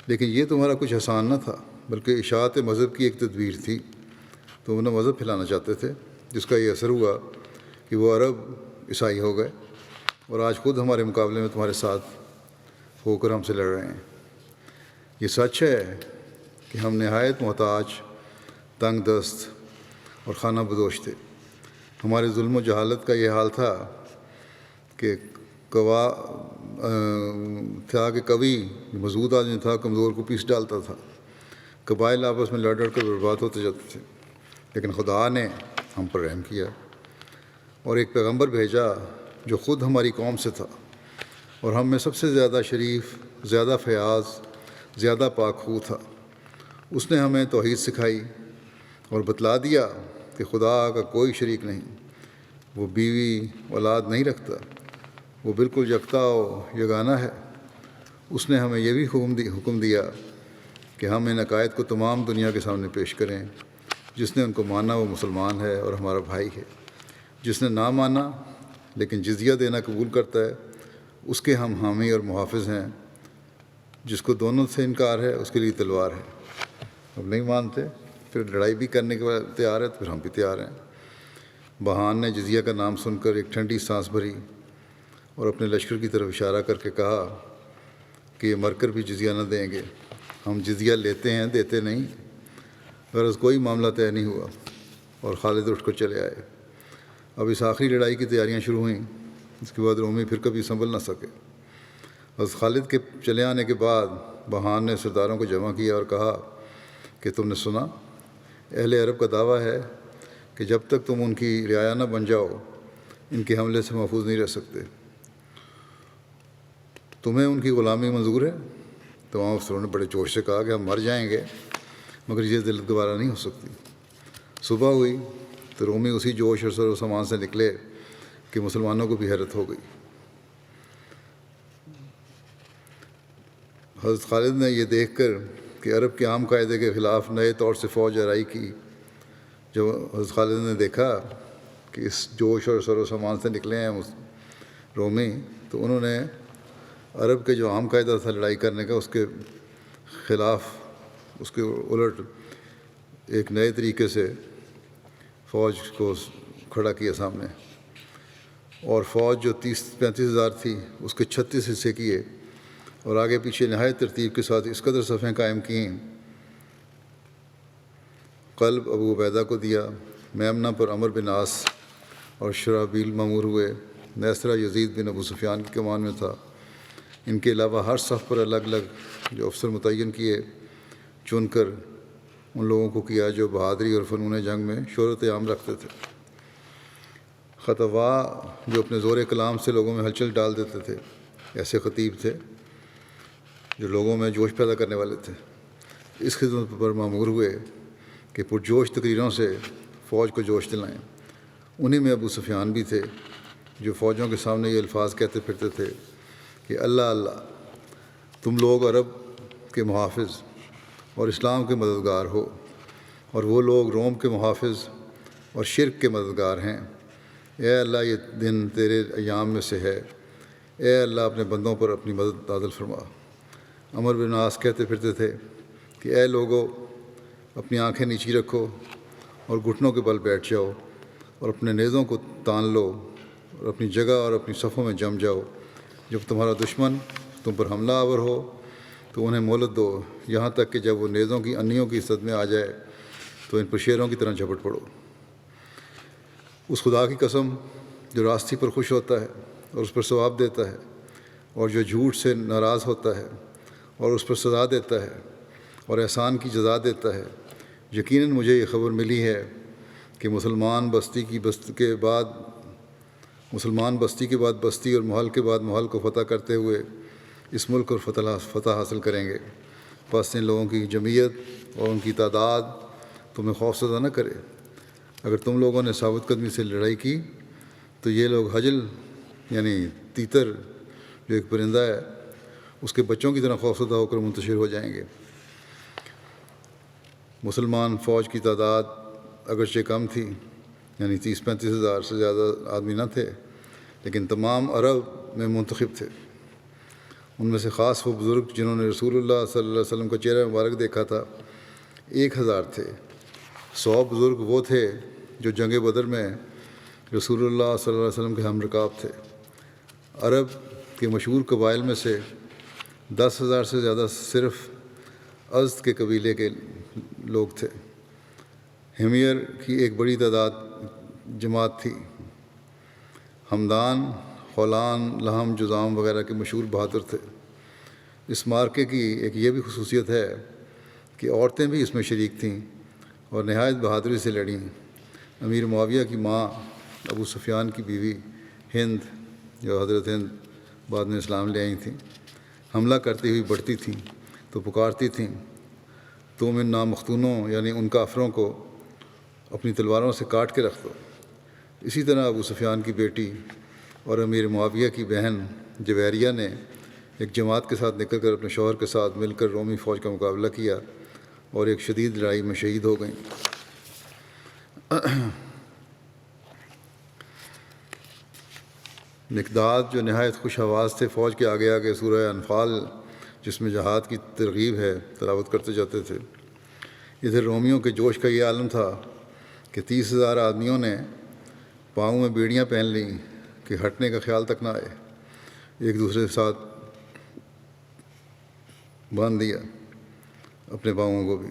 لیکن یہ تمہارا کچھ احسان نہ تھا بلکہ اشاعت مذہب کی ایک تدبیر تھی۔ تم انہیں مذہب پھیلانا چاہتے تھے، جس کا یہ اثر ہوا کہ وہ عرب عیسائی ہو گئے اور آج خود ہمارے مقابلے میں تمہارے ساتھ ہو کر ہم سے لڑ رہے ہیں۔ یہ سچ ہے کہ ہم نہایت محتاج، تنگ دست اور خانہ بدوش تھے۔ ہمارے ظلم و جہالت کا یہ حال تھا کہ کبھی مضبوط آدمی تھا کمزور کو پیس ڈالتا تھا، قبائل آپس میں لڑ کر برباد ہوتے جاتے تھے، لیکن خدا نے ہم پر رحم کیا اور ایک پیغمبر بھیجا جو خود ہماری قوم سے تھا اور ہم میں سب سے زیادہ شریف، زیادہ فیاض، زیادہ پاک خو تھا۔ اس نے ہمیں توحید سکھائی اور بتلا دیا کہ خدا کا کوئی شریک نہیں، وہ بیوی اولاد نہیں رکھتا، وہ بالکل یکتا و یگانہ ہے۔ اس نے ہمیں یہ بھی حکم دیا کہ ہم ان عقائد کو تمام دنیا کے سامنے پیش کریں۔ جس نے ان کو مانا وہ مسلمان ہے اور ہمارا بھائی ہے، جس نے نہ مانا لیکن جزیہ دینا قبول کرتا ہے اس کے ہم حامی اور محافظ ہیں۔ جس کو دونوں سے انکار ہے اس کے لیے تلوار ہے۔ اب نہیں مانتے پھر لڑائی بھی کرنے کے بعد تیار ہے تو پھر ہم بھی تیار ہیں۔ بہان نے جزیہ کا نام سن کر ایک ٹھنڈی سانس بھری اور اپنے لشکر کی طرف اشارہ کر کے کہا کہ یہ مر کر بھی جزیہ نہ دیں گے، ہم جزیہ لیتے ہیں، دیتے نہیں۔ غرض کوئی معاملہ طے نہیں ہوا اور خالد اٹھ کر چلے آئے۔ اب اس آخری لڑائی کی تیاریاں شروع ہوئیں، اس کے بعد رومی پھر کبھی سنبھل نہ سکے۔ حضرت خالد کے چلے آنے کے بعد بہان نے سرداروں کو جمع کیا اور کہا کہ تم نے سنا، اہل عرب کا دعویٰ ہے کہ جب تک تم ان کی رعایا نہ بن جاؤ ان کے حملے سے محفوظ نہیں رہ سکتے۔ تمہیں ان کی غلامی منظور ہے؟ تمام افسروں نے بڑے جوش سے کہا کہ ہم مر جائیں گے مگر یہ ذلت گوارا نہیں ہو سکتی۔ صبح ہوئی تو رومی اسی جوش اور سر و سامان سے نکلے کہ مسلمانوں کو بھی حیرت ہو گئی۔ حضرت خالد نے یہ دیکھ کر کہ عرب کے عام قاعدے کے خلاف نئے طور سے فوج آرائی کی، جب حضرت خالد نے دیکھا کہ اس جوش اور سر و سامان سے نکلے ہیں رومی، تو انہوں نے عرب کے جو عام قاعدہ تھا لڑائی کرنے کا اس کے خلاف، اس کے الٹ ایک نئے طریقے سے فوج کو کھڑا کیا سامنے، اور فوج جو 35 ہزار تھی اس کے 36 حصے کیے اور آگے پیچھے نہایت ترتیب کے ساتھ اس قدر صفیں قائم کیں۔ قلب ابو عبیدہ کو دیا، میمنہ پر عمر بن عاص اور شرحبیل مامور ہوئے، نیسرہ یزید بن ابو سفیان کی کمان میں تھا۔ ان کے علاوہ ہر صف پر الگ الگ جو افسر متعین کیے، چن کر ان لوگوں کو کیا جو بہادری اور فنون جنگ میں شہرت عام رکھتے تھے۔ خطبہ جو اپنے زور کلام سے لوگوں میں ہلچل ڈال دیتے تھے، ایسے خطیب تھے جو لوگوں میں جوش پیدا کرنے والے تھے، اس خدمت پر مامور ہوئے کہ پرجوش تقریروں سے فوج کو جوش دلائیں۔ انہی میں ابو سفیان بھی تھے جو فوجوں کے سامنے یہ الفاظ کہتے پھرتے تھے کہ اللہ اللہ، تم لوگ عرب کے محافظ اور اسلام کے مددگار ہو، اور وہ لوگ روم کے محافظ اور شرک کے مددگار ہیں۔ اے اللہ، یہ دن تیرے ایام میں سے ہے، اے اللہ اپنے بندوں پر اپنی مدد نازل فرما۔ عمر بن عاص کہتے پھرتے تھے کہ اے لوگو، اپنی آنکھیں نیچی رکھو اور گھٹنوں کے بل بیٹھ جاؤ اور اپنے نیزوں کو تان لو اور اپنی جگہ اور اپنی صفوں میں جم جاؤ۔ جب تمہارا دشمن تم پر حملہ آور ہو تو انہیں مہلت دو، یہاں تک کہ جب وہ نیزوں کی انیوں کی صد میں آ جائے تو ان پر شیروں کی طرح جھپٹ پڑو۔ اس خدا کی قسم جو راستی پر خوش ہوتا ہے اور اس پر ثواب دیتا ہے، اور جو جھوٹ سے ناراض ہوتا ہے اور اس پر سزا دیتا ہے اور احسان کی جزا دیتا ہے، یقیناً مجھے یہ خبر ملی ہے کہ مسلمان بستی کے بعد بستی اور محل کے بعد محل کو فتح کرتے ہوئے اس ملک اور فتح حاصل کریں گے۔ بس ان لوگوں کی جمعیت اور ان کی تعداد تمہیں خوف زدہ نہ کرے۔ اگر تم لوگوں نے ثابت قدمی سے لڑائی کی تو یہ لوگ حجل یعنی تیتر جو ایک پرندہ ہے اس کے بچوں کی طرح خوفزدہ ہو کر منتشر ہو جائیں گے۔ مسلمان فوج کی تعداد اگرچہ کم تھی، یعنی 30-35 ہزار سے زیادہ آدمی نہ تھے، لیکن تمام عرب میں منتخب تھے۔ ان میں سے خاص وہ بزرگ جنہوں نے رسول اللہ صلی اللہ علیہ وسلم کا چہرہ مبارک دیکھا تھا 1000 تھے۔ 100 بزرگ وہ تھے جو جنگ بدر میں رسول اللہ صلی اللہ علیہ وسلم کے ہم رکاب تھے۔ عرب کے مشہور قبائل میں سے 10,000 سے زیادہ صرف ازد کے قبیلے کے لوگ تھے۔ ہمیر کی ایک بڑی تعداد جماعت تھی۔ ہمدان، خولان، لہم، جذام وغیرہ کے مشہور بہادر تھے۔ اس مارکے کی ایک یہ بھی خصوصیت ہے کہ عورتیں بھی اس میں شریک تھیں اور نہایت بہادری سے لڑیں۔ امیر معاویہ کی ماں ابو سفیان کی بیوی ہند، جو حضرت ہند بعد میں اسلام لے آئی تھیں، حملہ کرتی ہوئی بڑھتی تھیں تو پکارتی تھیں، تم ان نامختونوں یعنی ان کافروں کو اپنی تلواروں سے کاٹ کے رکھ دو۔ اسی طرح ابو سفیان کی بیٹی اور امیر معاویہ کی بہن جویریہ نے ایک جماعت کے ساتھ نکل کر اپنے شوہر کے ساتھ مل کر رومی فوج کا مقابلہ کیا اور ایک شدید لڑائی میں شہید ہو گئیں۔ مقداد جو نہایت خوش آواز تھے فوج کے آگے آگے سورہ انفال جس میں جہاد کی ترغیب ہے تلاوت کرتے جاتے تھے۔ ادھر رومیوں کے جوش کا یہ عالم تھا کہ 30,000 آدمیوں نے پاؤں میں بیڑیاں پہن لیں کہ ہٹنے کا خیال تک نہ آئے، ایک دوسرے کے ساتھ باندھ دیا اپنے پاؤں کو بھی۔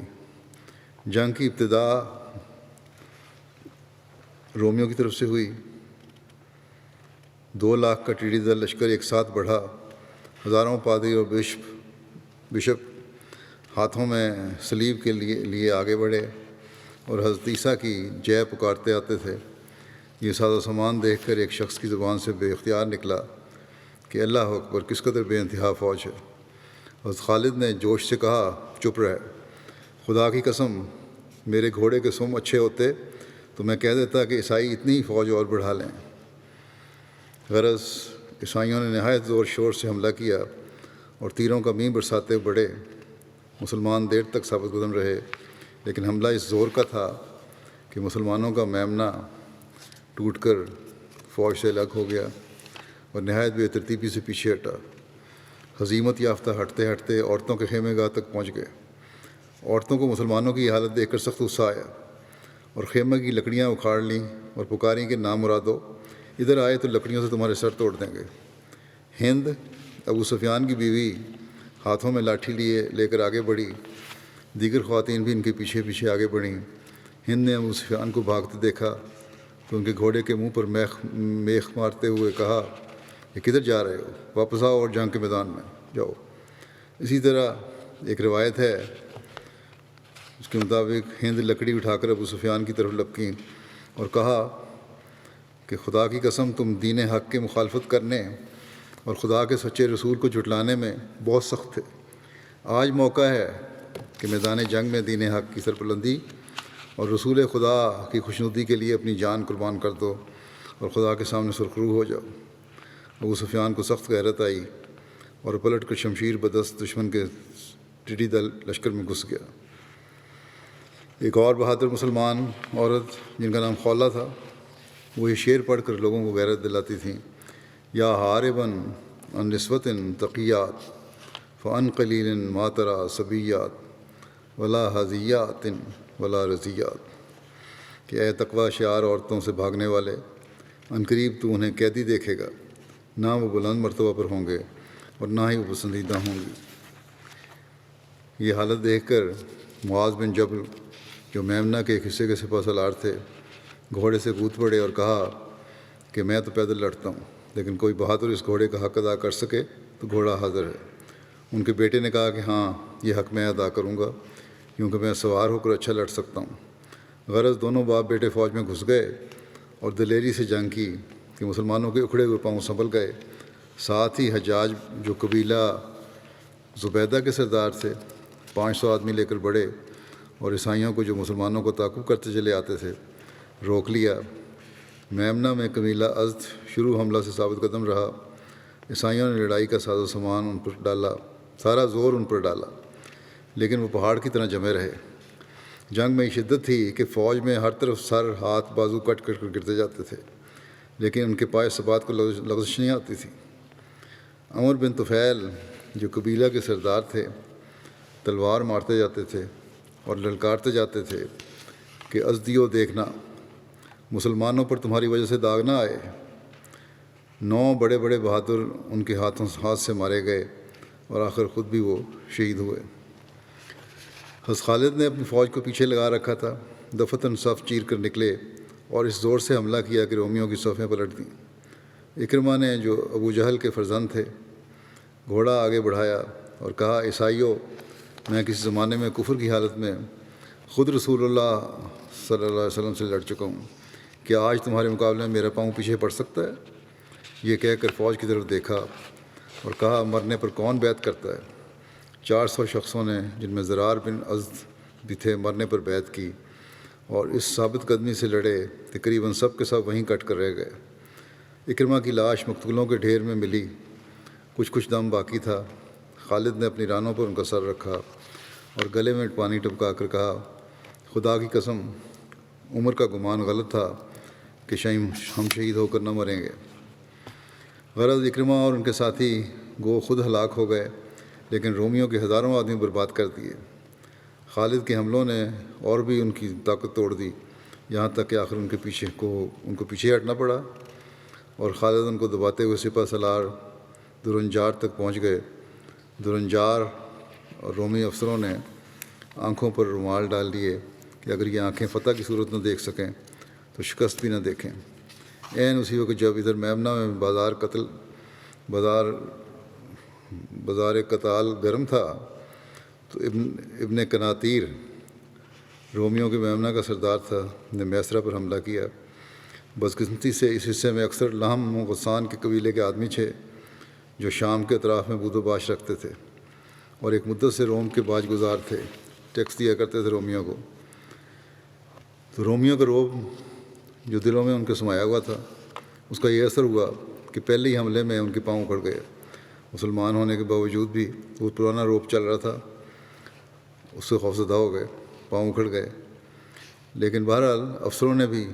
جنگ کی ابتدا رومیوں کی طرف سے ہوئی۔ 2 لاکھ کا ٹیڑھی دل لشکر ایک ساتھ بڑھا۔ ہزاروں پادری اور بشپ ہاتھوں میں صلیب کے لیے آگے بڑھے اور حضرت عیسیٰ کی جے پکارتے آتے تھے۔ یہ ساز و سامان دیکھ کر ایک شخص کی زبان سے بے اختیار نکلا کہ اللہ اکبر، کس قدر بے انتہا فوج ہے۔ حضرت خالد نے جوش سے کہا، چپ رہ، خدا کی قسم میرے گھوڑے کے سم اچھے ہوتے تو میں کہہ دیتا کہ عیسائی اتنی ہی فوج اور بڑھا لیں۔ غرض عیسائیوں نے نہایت زور شور سے حملہ کیا اور تیروں کا مینہ برساتے بڑھے۔ مسلمان دیر تک ثابت قدم رہے، لیکن حملہ اس زور کا تھا کہ مسلمانوں کا میمنہ ٹوٹ کر فوج سے الگ ہو گیا اور نہایت بے ترتیبی سے پیچھے ہٹا۔ ہزیمت یافتہ ہٹتے ہٹتے عورتوں کے خیمے گاہ تک پہنچ گئے۔ عورتوں کو مسلمانوں کی یہ حالت دیکھ کر سخت غصہ آیا اور خیمے کی لکڑیاں اکھاڑ لیں اور پکاریں کہ نامرادو، ادھر آئے تو لکڑیوں سے تمہارے سر توڑ دیں گے۔ ہند، ابو سفیان کی بیوی، ہاتھوں میں لاٹھی لے کر آگے بڑھی۔ دیگر خواتین بھی ان کے پیچھے پیچھے آگے بڑھیں۔ ہند نے ابو سفیان کو بھاگتے دیکھا تو ان کے گھوڑے کے منہ پر میخ مارتے ہوئے کہا کہ کدھر جا رہے ہو، واپس آؤ اور جنگ کے میدان میں جاؤ۔ اسی طرح ایک روایت ہے اس کے مطابق ہند لکڑی اٹھا کر ابو سفیان کی طرف لپکیں اور کہا کہ خدا کی قسم تم دین حق کے مخالفت کرنے اور خدا کے سچے رسول کو جھٹلانے میں بہت سخت تھے۔ آج موقع ہے کہ میدان جنگ میں دین حق کی سربلندی اور رسول خدا کی خوشنودی کے لیے اپنی جان قربان کر دو اور خدا کے سامنے سرخرو ہو جاؤ۔ ابو سفیان کو سخت غیرت آئی اور پلٹ کر شمشیر بدست دشمن کے ٹڈی دل لشکر میں گھس گیا۔ ایک اور بہادر مسلمان عورت جن کا نام خولہ تھا، وہ یہ شعر پڑھ کر لوگوں کو غیرت دلاتی تھیں، یا حارباً عن نسوۃ تقیات فعن قلیل ما تری صبیات ولا حزیات ولا رضیات، کہ اے تقوی شعار عورتوں سے بھاگنے والے، عنقریب تو انہیں قیدی دیکھے گا، نہ وہ بلند مرتبہ پر ہوں گے اور نہ ہی وہ پسندیدہ ہوں گی۔ یہ حالت دیکھ کر معاذ بن جبل جو میمنہ کے ایک حصے کے سپہ سالار تھے گھوڑے سے کود پڑے اور کہا کہ میں تو پیدل لڑتا ہوں، لیکن کوئی بہادر اس گھوڑے کا حق ادا کر سکے تو گھوڑا حاضر ہے۔ ان کے بیٹے نے کہا کہ ہاں، یہ حق میں ادا کروں گا کیونکہ میں سوار ہو کر اچھا لڑ سکتا ہوں۔ غرض دونوں باپ بیٹے فوج میں گھس گئے اور دلیری سے جنگ کی کہ مسلمانوں کے اکھڑے ہوئے پاؤں سنبھل گئے۔ ساتھ ہی حجاج جو قبیلہ زبیدہ کے سردار تھے 500 آدمی لے کر بڑھے اور عیسائیوں کو جو مسلمانوں کو تعقب کرتے چلے آتے تھے روک لیا۔ میمنہ میں قبیلہ ازد شروع حملہ سے ثابت قدم رہا عیسائیوں نے لڑائی کا ساز و سامان ان پر ڈالا، سارا زور ان پر ڈالا، لیکن وہ پہاڑ کی طرح جمے رہے۔ جنگ میں یہ شدت تھی کہ فوج میں ہر طرف سر، ہاتھ، بازو کٹ کر گرتے جاتے تھے، لیکن ان کے پائے ثبات کو لغزش نہیں آتی تھی۔ عمر بن طفیل جو قبیلہ کے سردار تھے، تلوار مارتے جاتے تھے اور للکارتے جاتے تھے کہ ازدیو دیکھنا، مسلمانوں پر تمہاری وجہ سے داغ نہ آئے۔ 9 بڑے بڑے بہادر ان کے ہاتھ سے مارے گئے اور آخر خود بھی وہ شہید ہوئے۔ حضرت خالد نے اپنی فوج کو پیچھے لگا رکھا تھا، دفتن صف چیر کر نکلے اور اس زور سے حملہ کیا کہ رومیوں کی صفیں پلٹ دیں۔ اکرمہ نے، جو ابو جہل کے فرزند تھے، گھوڑا آگے بڑھایا اور کہا، عیسائیوں، میں کسی زمانے میں کفر کی حالت میں خود رسول اللہ صلی اللہ علیہ وسلم سے لڑ چکا ہوں، کیا آج تمہارے مقابلے میں میرا پاؤں پیچھے پڑ سکتا ہے؟ یہ کہہ کر فوج کی طرف دیکھا اور کہا، مرنے پر کون بیعت کرتا ہے؟ 400 شخصوں نے، جن میں زرار بن ازد بھی تھے، مرنے پر بیعت کی اور اس ثابت قدمی سے لڑے، تقریباً سب کے سب وہیں کٹ کر رہ گئے۔ اکرمہ کی لاش مقتولوں کے ڈھیر میں ملی، کچھ دم باقی تھا۔ خالد نے اپنی رانوں پر ان کا سر رکھا اور گلے میں پانی ٹپکا کر کہا، خدا کی قسم، عمر کا گمان غلط تھا کہ ہم شہید ہو کر نہ مریں گے۔ غرض اکرمہ اور ان کے ساتھی گو خود ہلاک ہو گئے، لیکن رومیوں کے ہزاروں آدمی برباد کر دیے۔ خالد کے حملوں نے اور بھی ان کی طاقت توڑ دی، یہاں تک کہ آخر ان کو پیچھے ہٹنا پڑا اور خالد ان کو دباتے ہوئے سپہ سالار درنجار تک پہنچ گئے۔ درنجار اور رومی افسروں نے آنکھوں پر رومال ڈال دیے کہ اگر یہ آنکھیں فتح کی صورت نہ دیکھ سکیں تو شکست بھی نہ دیکھیں۔ اسی وقت جب ادھر میمنہ میں بازار قتال گرم تھا تو ابن کناتیر، رومیوں کے میمنہ کا سردار تھا، نے میسرہ پر حملہ کیا۔ بدقسمتی سے اس حصے میں اکثر لہم و غسان کے قبیلے کے آدمی تھے جو شام کے اطراف میں بود و باش رکھتے تھے اور ایک مدت سے روم کے باج گزار تھے، ٹیکس دیا کرتے تھے رومیوں کو۔ تو رومیوں کا رعب جو دلوں میں ان کے سمایا ہوا تھا، اس کا یہ اثر ہوا کہ پہلے ہی حملے میں ان کے پاؤں اکھڑ گئے۔ مسلمان ہونے کے باوجود بھی وہ پرانا رعب چل رہا تھا، اس سے خوفزدہ ہو گئے، پاؤں اکھڑ گئے۔ لیکن بہرحال افسروں نے بھی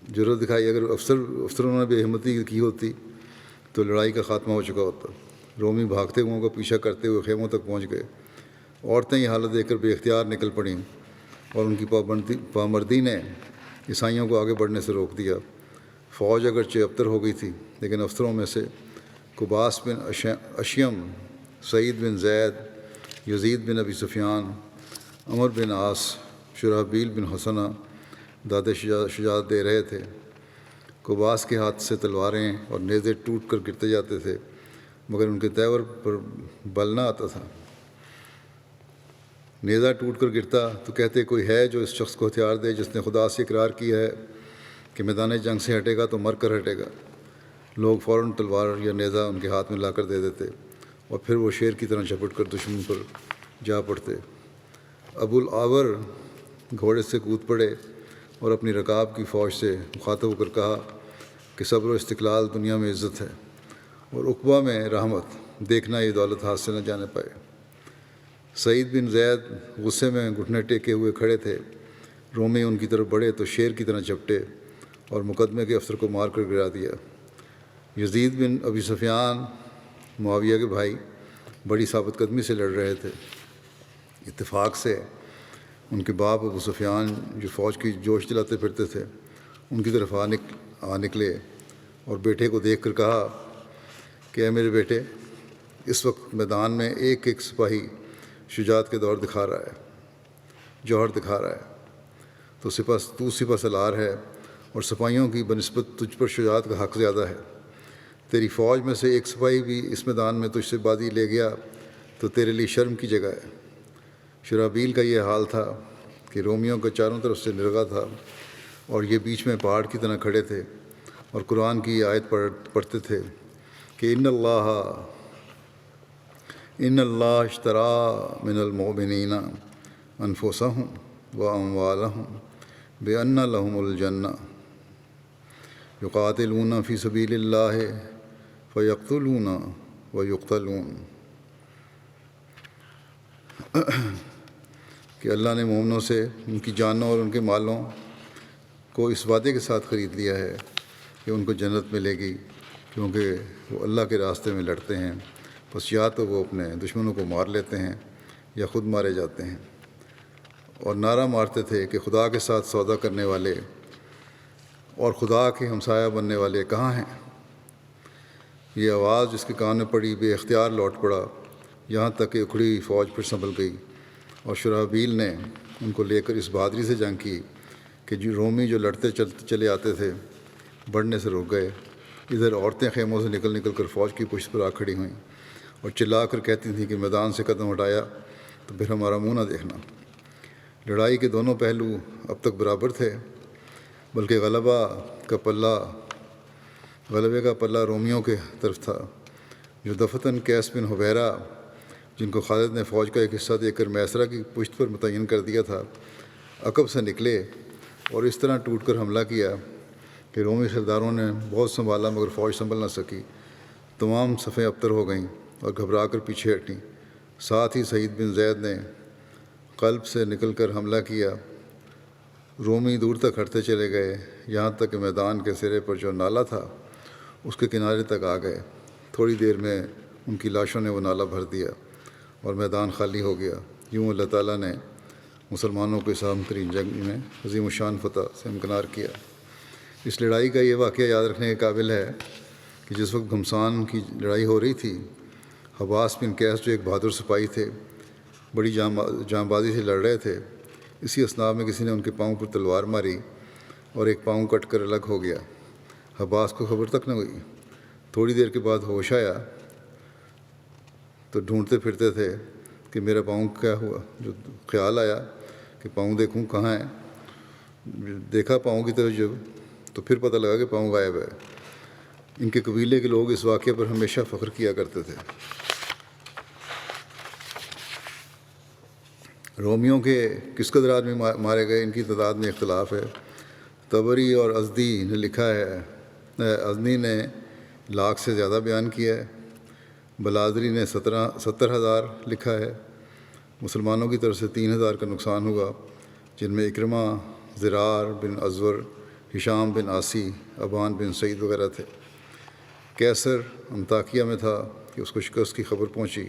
جرأت دکھائی۔ اگر افسروں نے بھی ہمتی کی ہوتی تو لڑائی کا خاتمہ ہو چکا ہوتا۔ رومی بھاگتے ہوئے کا پیچھا کرتے ہوئے خیموں تک پہنچ گئے۔ عورتیں یہ حالت دیکھ کر بے اختیار نکل پڑیں اور ان کی پامردی نے عیسائیوں کو آگے بڑھنے سے روک دیا۔ فوج اگرچہ ابتر ہو گئی تھی، لیکن افسروں میں سے قباس بن اشیم، سعید بن زید، یزید بن ابی سفیان، عمر بن عاص، شرحبیل بن حسنہ داد شجاعت دے رہے تھے۔ قباس کے ہاتھ سے تلواریں اور نیزے ٹوٹ کر گرتے جاتے تھے، مگر ان کے تیور پر بل نہ آتا تھا۔ نیزہ ٹوٹ کر گرتا تو کہتے، کوئی ہے جو اس شخص کو ہتھیار دے جس نے خدا سے اقرار کیا ہے کہ میدان جنگ سے ہٹے گا تو مر کر ہٹے گا۔ لوگ فوراً تلوار یا نیزہ ان کے ہاتھ میں لا کر دے دیتے اور پھر وہ شیر کی طرح جھپٹ کر دشمن پر جا پڑتے۔ ابو العور گھوڑے سے کود پڑے اور اپنی رکاب کی فوج سے مخاطب ہو کر کہا کہ صبر و استقلال دنیا میں عزت ہے اور عقبہ میں رحمت، دیکھنا یہ دولت ہاتھ سے نہ جانے پائے۔ سعید بن زید غصے میں گھٹنے ٹیکے ہوئے کھڑے تھے۔ رومی ان کی طرف بڑھے تو شیر کی طرح جھپٹے اور مقدمے کے افسر کو مار کر گرا دیا۔ یزید بن ابی سفیان، معاویہ کے بھائی، بڑی ثابت قدمی سے لڑ رہے تھے۔ اتفاق سے ان کے باپ ابو سفیان، جو فوج کی جوش دلاتے پھرتے تھے، ان کی طرف آ نکلے اور بیٹے کو دیکھ کر کہا کہ اے میرے بیٹے، اس وقت میدان میں ایک ایک سپاہی شجاعت کے جوہر دکھا رہا ہے، تو سپہ سالار ہے اور سپاہیوں کی بنسبت تجھ پر شجاعت کا حق زیادہ ہے۔ تیری فوج میں سے ایک سپاہی بھی اس میدان میں تجھ سے بازی لے گیا تو تیرے لیے شرم کی جگہ ہے۔ شرحبیل کا یہ حال تھا کہ رومیوں کا چاروں طرف سے نرغہ تھا اور یہ بیچ میں پہاڑ کی طرح کھڑے تھے اور قرآن کی آیت پڑھتے تھے کہ ان اللہ اشتری من المؤمنین انفسهم واموالهم بان لهم الجنہ یقاتلون فی سبیل اللہ فیقتلون ویقتلون، کہ اللہ نے مومنوں سے ان کی جانوں اور ان کے مالوں کو اس وعدے کے ساتھ خرید لیا ہے کہ ان کو جنت ملے گی، کیونکہ وہ اللہ کے راستے میں لڑتے ہیں، بس یا تو وہ اپنے دشمنوں کو مار لیتے ہیں یا خود مارے جاتے ہیں۔ اور نعرہ مارتے تھے کہ خدا کے ساتھ سودا کرنے والے اور خدا کے ہمسایہ بننے والے کہاں ہیں؟ یہ آواز جس کے کان میں پڑی بے اختیار لوٹ پڑا، یہاں تک کہ اکھڑی فوج پھر سنبھل گئی، اور شرحبیل نے ان کو لے کر اس بہادری سے جنگ کی کہ رومی جو لڑتے چلے آتے تھے بڑھنے سے رک گئے۔ ادھر عورتیں خیموں سے نکل کر فوج کی پشت پر آ کھڑی ہوئیں اور چلا کر کہتی تھیں کہ میدان سے قدم ہٹایا تو پھر ہمارا منہ نہ دیکھنا۔ لڑائی کے دونوں پہلو اب تک برابر تھے، بلکہ غلبے کا پلہ رومیوں کے طرف تھا، جو دفتن قیس بن حبیرہ، جن کو خالد نے فوج کا ایک حصہ دے کر میسرہ کی پشت پر متعین کر دیا تھا، عقب سے نکلے اور اس طرح ٹوٹ کر حملہ کیا کہ رومی سرداروں نے بہت سنبھالا مگر فوج سنبھل نہ سکی۔ تمام صفیں ابتر ہو گئیں اور گھبرا کر پیچھے ہٹیں۔ ساتھ ہی سعید بن زید نے قلب سے نکل کر حملہ کیا۔ رومی دور تک ہٹتے چلے گئے، یہاں تک کہ میدان کے سرے پر جو نالا تھا اس کے کنارے تک آ گئے۔ تھوڑی دیر میں ان کی لاشوں نے وہ نالا بھر دیا اور میدان خالی ہو گیا۔ یوں اللہ تعالیٰ نے مسلمانوں کو اس اہم ترین جنگ میں عظیم الشان فتح سے امکنار کیا۔ اس لڑائی کا یہ واقعہ یاد رکھنے کے قابل ہے کہ جس وقت گھمسان کی لڑائی ہو رہی تھی، حباس بن قیس جو ایک بہادر سپاہی تھے، بڑی جاں بازی سے لڑ رہے تھے، اسی اثناء میں کسی نے ان کے پاؤں پر تلوار ماری اور ایک پاؤں کٹ کر الگ ہو گیا۔ حباس کو خبر تک نہ ہوئی۔ تھوڑی دیر کے بعد ہوش آیا تو ڈھونڈتے پھرتے تھے کہ میرا پاؤں کیا ہوا۔ جو خیال آیا کہ پاؤں دیکھوں کہاں ہے، دیکھا پاؤں کی طرف جب، تو پھر پتہ لگا کہ پاؤں غائب ہے۔ ان کے قبیلے کے لوگ اس واقعے پر ہمیشہ فخر کیا کرتے تھے۔ رومیوں کے کس قدر آدمی مارے گئے، ان کی تعداد میں اختلاف ہے۔ طبری اور ازدی نے لکھا ہے، ازنی نے 1,00,000 سے زیادہ بیان کیا ہے، بلادری نے 70,000 لکھا ہے۔ مسلمانوں کی طرف سے 3,000 کا نقصان ہوا، جن میں اکرمہ، زرار بن ازور، ہشام بن عاصی، ابان بن سعید وغیرہ تھے۔ کیسر انطاکیہ میں تھا کہ اس کو شکست کی خبر پہنچی۔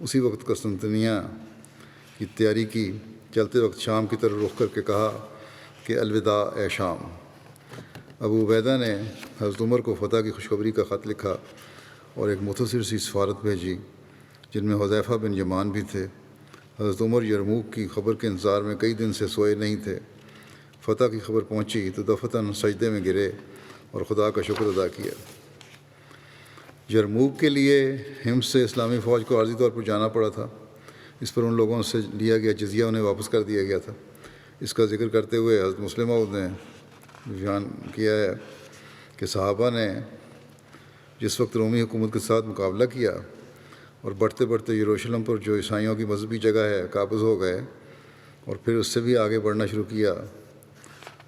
اسی وقت قسطنطنیہ کی تیاری کی، چلتے وقت شام کی طرف رخ کر کے کہا کہ الوداع اے شام۔ ابو عبیدہ نے حضرت عمر کو فتح کی خوشخبری کا خط لکھا اور ایک مختصر سی سفارت بھیجی، جن میں حذیفہ بن یمان بھی تھے۔ حضرت عمر یرموک کی خبر کے انتظار میں کئی دن سے سوئے نہیں تھے۔ فتح کی خبر پہنچی تو دفتن سجدے میں گرے اور خدا کا شکر ادا کیا۔ یرموک کے لیے ہمس سے اسلامی فوج کو عارضی طور پر جانا پڑا تھا۔ اس پر ان لوگوں سے لیا گیا جزیہ انہیں واپس کر دیا گیا تھا۔ اس کا ذکر کرتے ہوئے حضرت مسلم موعود نے بیان کیا ہے کہ صحابہ نے جس وقت رومی حکومت کے ساتھ مقابلہ کیا اور بڑھتے بڑھتے یروشلم پر جو عیسائیوں کی مذہبی جگہ ہے قابض ہو گئے اور پھر اس سے بھی آگے بڑھنا شروع کیا،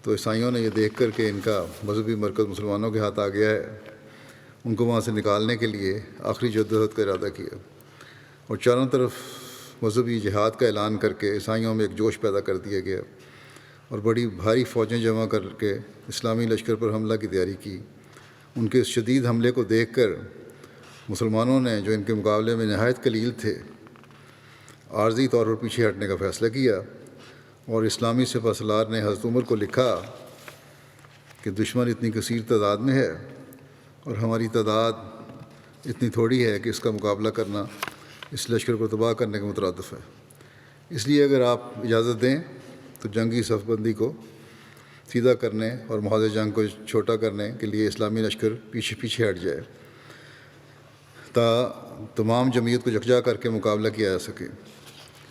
تو عیسائیوں نے یہ دیکھ کر کہ ان کا مذہبی مرکز مسلمانوں کے ہاتھ آ گیا ہے، ان کو وہاں سے نکالنے کے لیے آخری جدوجہد کا ارادہ کیا اور چاروں طرف مذہبی جہاد کا اعلان کر کے عیسائیوں میں ایک جوش پیدا کر دیا گیا اور بڑی بھاری فوجیں جمع کر کے اسلامی لشکر پر حملہ کی تیاری کی۔ ان کے اس شدید حملے کو دیکھ کر مسلمانوں نے، جو ان کے مقابلے میں نہایت قلیل تھے، عارضی طور پر پیچھے ہٹنے کا فیصلہ کیا اور اسلامی سپہ سالار نے حضرت عمر کو لکھا کہ دشمن اتنی کثیر تعداد میں ہے اور ہماری تعداد اتنی تھوڑی ہے کہ اس کا مقابلہ کرنا اس لشکر کو تباہ کرنے کے مترادف ہے۔ اس لیے اگر آپ اجازت دیں تو جنگی صف بندی کو سیدھا کرنے اور محاذ جنگ کو چھوٹا کرنے کے لیے اسلامی لشکر پیچھے ہٹ جائے تمام جمعیت کو یکجا کر کے مقابلہ کیا جا سکے۔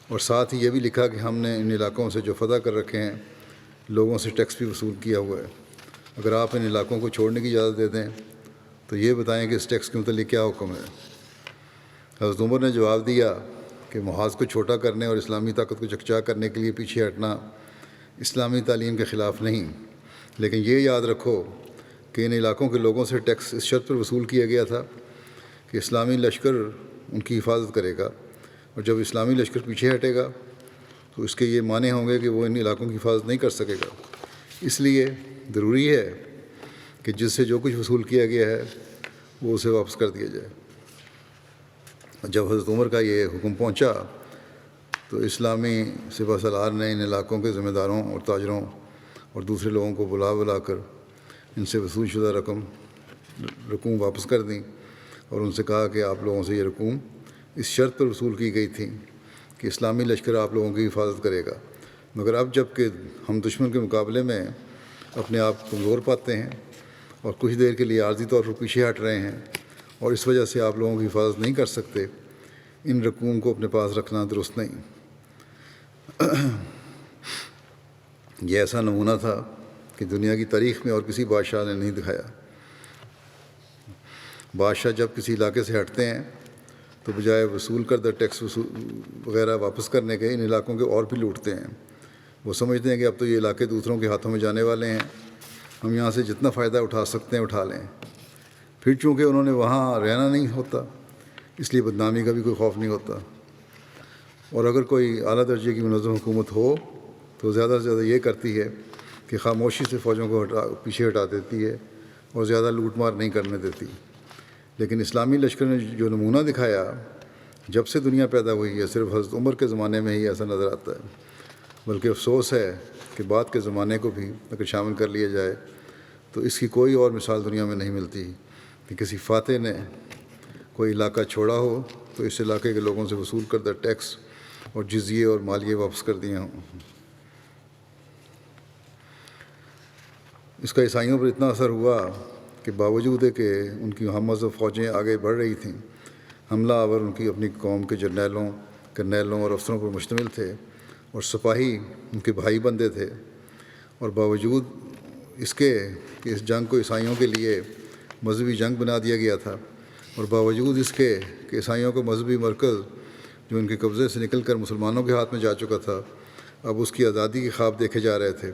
اور ساتھ ہی یہ بھی لکھا کہ ہم نے ان علاقوں سے جو فتح کر رکھے ہیں لوگوں سے ٹیکس بھی وصول کیا ہوا ہے، اگر آپ ان علاقوں کو چھوڑنے کی اجازت دے دیں تو یہ بتائیں کہ اس ٹیکس کے متعلق کیا حکم ہے۔ حضرت عمر نے جواب دیا کہ محاذ کو چھوٹا کرنے اور اسلامی طاقت کو یکجا کرنے کے لیے پیچھے ہٹنا اسلامی تعلیم کے خلاف نہیں، لیکن یہ یاد رکھو کہ ان علاقوں کے لوگوں سے ٹیکس اس شرط پر وصول کیا گیا تھا کہ اسلامی لشکر ان کی حفاظت کرے گا، اور جب اسلامی لشکر پیچھے ہٹے گا تو اس کے یہ معنی ہوں گے کہ وہ ان علاقوں کی حفاظت نہیں کر سکے گا۔ اس لیے ضروری ہے کہ جس سے جو کچھ وصول کیا گیا ہے وہ اسے واپس کر دیا جائے۔ جب حضرت عمر کا یہ حکم پہنچا تو اسلامی سپہ سالار نے ان علاقوں کے ذمہ داروں اور تاجروں اور دوسرے لوگوں کو بلا کر ان سے وصول شدہ رقوم واپس کر دیں، اور ان سے کہا کہ آپ لوگوں سے یہ رقوم اس شرط پر وصول کی گئی تھی کہ اسلامی لشکر آپ لوگوں کی حفاظت کرے گا، مگر اب جب کہ ہم دشمن کے مقابلے میں اپنے آپ کو کمزور پاتے ہیں اور کچھ دیر کے لیے عارضی طور پر پیچھے ہٹ رہے ہیں اور اس وجہ سے آپ لوگوں کی حفاظت نہیں کر سکتے، ان رقوم کو اپنے پاس رکھنا درست نہیں۔ یہ ایسا نمونہ تھا کہ دنیا کی تاریخ میں اور کسی بادشاہ نے نہیں دکھایا۔ بادشاہ جب کسی علاقے سے ہٹتے ہیں تو بجائے وصول کردہ ٹیکس وغیرہ واپس کرنے کے ان علاقوں کے اور بھی لوٹتے ہیں۔ وہ سمجھتے ہیں کہ اب تو یہ علاقے دوسروں کے ہاتھوں میں جانے والے ہیں، ہم یہاں سے جتنا فائدہ اٹھا سکتے ہیں اٹھا لیں۔ پھر چونکہ انہوں نے وہاں رہنا نہیں ہوتا، اس لیے بدنامی کا بھی کوئی خوف نہیں ہوتا، اور اگر کوئی اعلیٰ درجے کی منظم حکومت ہو تو زیادہ سے زیادہ یہ کرتی ہے کہ خاموشی سے فوجوں کو پیچھے ہٹا دیتی ہے اور زیادہ لوٹ مار نہیں کرنے دیتی۔ لیکن اسلامی لشکر نے جو نمونہ دکھایا جب سے دنیا پیدا ہوئی ہے، صرف حضرت عمر کے زمانے میں ہی ایسا نظر آتا ہے، بلکہ افسوس ہے کہ بعد کے زمانے کو بھی اگر شامل کر لیا جائے تو اس کی کوئی اور مثال دنیا میں نہیں ملتی کہ کسی فاتح نے کوئی علاقہ چھوڑا ہو تو اس علاقے کے لوگوں سے وصول کردہ ٹیکس اور جزیے اور مالیے واپس کر دیے ہوں۔ اس کا عیسائیوں پر اتنا اثر ہوا کہ باوجود کہ ان کی ہم مذہب فوجیں آگے بڑھ رہی تھیں، حملہ آور ان کی اپنی قوم کے جرنیلوں، کرنیلوں اور افسروں پر مشتمل تھے، اور سپاہی ان کے بھائی بندے تھے، اور باوجود اس کے کہ اس جنگ کو عیسائیوں کے لیے مذہبی جنگ بنا دیا گیا تھا، اور باوجود اس کے کہ عیسائیوں کا مذہبی مرکز جو ان کے قبضے سے نکل کر مسلمانوں کے ہاتھ میں جا چکا تھا، اب اس کی آزادی کے خواب دیکھے جا رہے تھے۔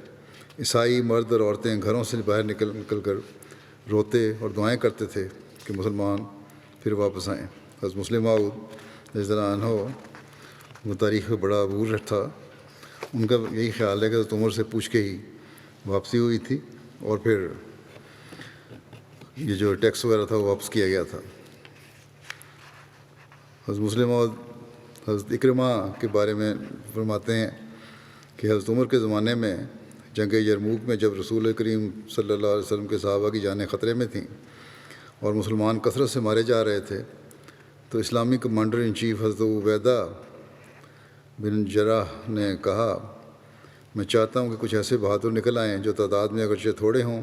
عیسائی مرد اور عورتیں گھروں سے باہر نکل کر روتے اور دعائیں کرتے تھے کہ مسلمان پھر واپس آئیں۔ حضرت مسلم موعود رضی اللہ عنہ، وہ تاریخ میں بڑا عبور تھا، ان کا یہی خیال ہے کہ حضرت عمر سے پوچھ کے ہی واپسی ہوئی تھی، اور پھر یہ جو ٹیکس وغیرہ تھا وہ واپس کیا گیا تھا۔ حضرت مسلم موعود حضرت اکرمہ کے بارے میں فرماتے ہیں کہ حضرت عمر کے زمانے میں جنگ یرموک میں جب رسول کریم صلی اللہ علیہ وسلم کے صحابہ کی جانیں خطرے میں تھیں اور مسلمان کثرت سے مارے جا رہے تھے، تو اسلامی کمانڈر ان چیف حضرت عبیدہ بن جراح نے کہا، میں چاہتا ہوں کہ کچھ ایسے بہادر نکل آئیں جو تعداد میں اگرچہ تھوڑے ہوں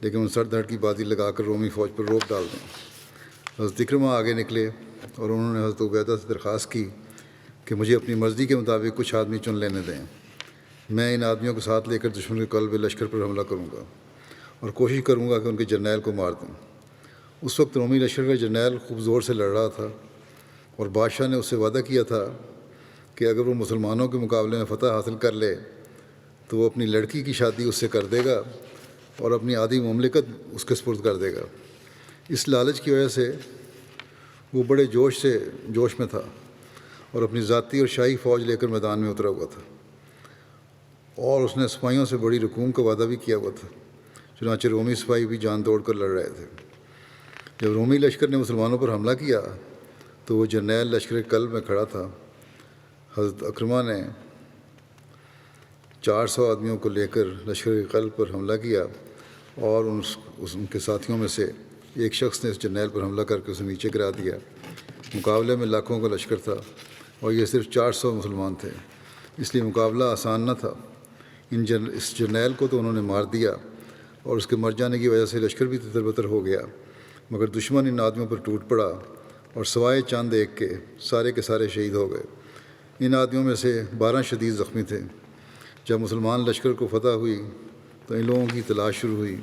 لیکن ان سر دھڑ کی بازی لگا کر رومی فوج پر روک ڈال دیں۔ حضرت اکرمہ آگے نکلے اور انہوں نے حضرت عبیدہ سے درخواست کی کہ مجھے اپنی مرضی کے مطابق کچھ آدمی چن لینے دیں، میں ان آدمیوں کو ساتھ لے کر دشمن کے قلب لشکر پر حملہ کروں گا اور کوشش کروں گا کہ ان کے جرنیل کو مار دوں۔ اس وقت رومی لشکر کا جرنیل خوب زور سے لڑ رہا تھا، اور بادشاہ نے اس سے وعدہ کیا تھا کہ اگر وہ مسلمانوں کے مقابلے میں فتح حاصل کر لے تو وہ اپنی لڑکی کی شادی اس سے کر دے گا اور اپنی آدھی مملکت اس کے سپرد کر دے گا۔ اس لالچ کی وجہ سے وہ بڑے جوش میں تھا اور اپنی ذاتی اور شاہی فوج لے کر میدان میں اترا ہوا تھا، اور اس نے سپاہیوں سے بڑی رقوم کا وعدہ بھی کیا ہوا تھا، چنانچہ رومی سپاہی بھی جان توڑ کر لڑ رہے تھے۔ جب رومی لشکر نے مسلمانوں پر حملہ کیا تو وہ جرنیل لشکر قلب میں کھڑا تھا۔ حضرت اکرمہ نے 400 آدمیوں کو لے کر لشکر قلب پر حملہ کیا، اور ان کے ساتھیوں میں سے ایک شخص نے اس جرنیل پر حملہ کر کے اسے نیچے گرا دیا۔ مقابلے میں لاکھوں کا لشکر تھا اور یہ صرف 400 مسلمان تھے، اس لیے مقابلہ آسان نہ تھا۔ اس جرنیل کو تو انہوں نے مار دیا، اور اس کے مر جانے کی وجہ سے لشکر بھی تتر بتر ہو گیا، مگر دشمن ان آدمیوں پر ٹوٹ پڑا اور سوائے چاند ایک کے سارے شہید ہو گئے۔ ان آدمیوں میں سے 12 شدید زخمی تھے۔ جب مسلمان لشکر کو فتح ہوئی تو ان لوگوں کی تلاش شروع ہوئی۔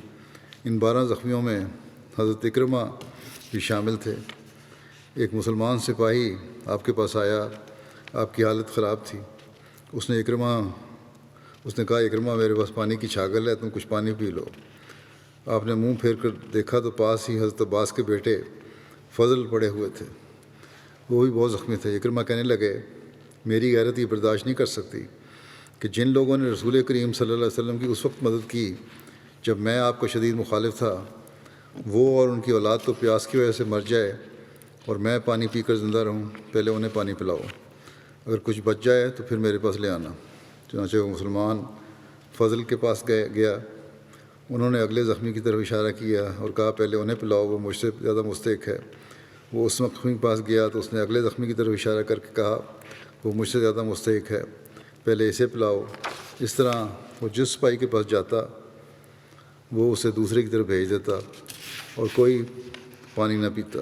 ان 12 زخمیوں میں حضرت اکرمہ بھی شامل تھے۔ ایک مسلمان سپاہی آپ کے پاس آیا، آپ کی حالت خراب تھی۔ اس نے کہا، اکرمہ میرے پاس پانی کی چھاگل ہے، تم کچھ پانی پی لو۔ آپ نے منہ پھیر کر دیکھا تو پاس ہی حضرت عباس کے بیٹے فضل پڑے ہوئے تھے، وہ بھی بہت زخمی تھے۔ اکرمہ کہنے لگے میری غیرت یہ برداشت نہیں کر سکتی کہ جن لوگوں نے رسول کریم صلی اللہ علیہ وسلم کی اس وقت مدد کی جب میں آپ کو شدید مخالف تھا، وہ اور ان کی اولاد تو پیاس کی وجہ سے مر جائے اور میں پانی پی کر زندہ رہوں، پہلے انہیں پانی پلاؤ، اگر کچھ بچ جائے تو پھر میرے پاس لے آنا۔ چنانچہ وہ مسلمان فضل کے پاس گیا، انہوں نے اگلے زخمی کی طرف اشارہ کیا اور کہا پہلے انہیں پلاؤ، وہ مجھ سے زیادہ مستحق ہے۔ وہ اس زخمی کے پاس گیا تو اس نے اگلے زخمی کی طرف اشارہ کر کے کہا وہ مجھ سے زیادہ مستحق ہے، پہلے اسے پلاؤ۔ اس طرح وہ جس سپاہی کے پاس جاتا وہ اسے دوسرے کی طرف بھیج دیتا اور کوئی پانی نہ پیتا۔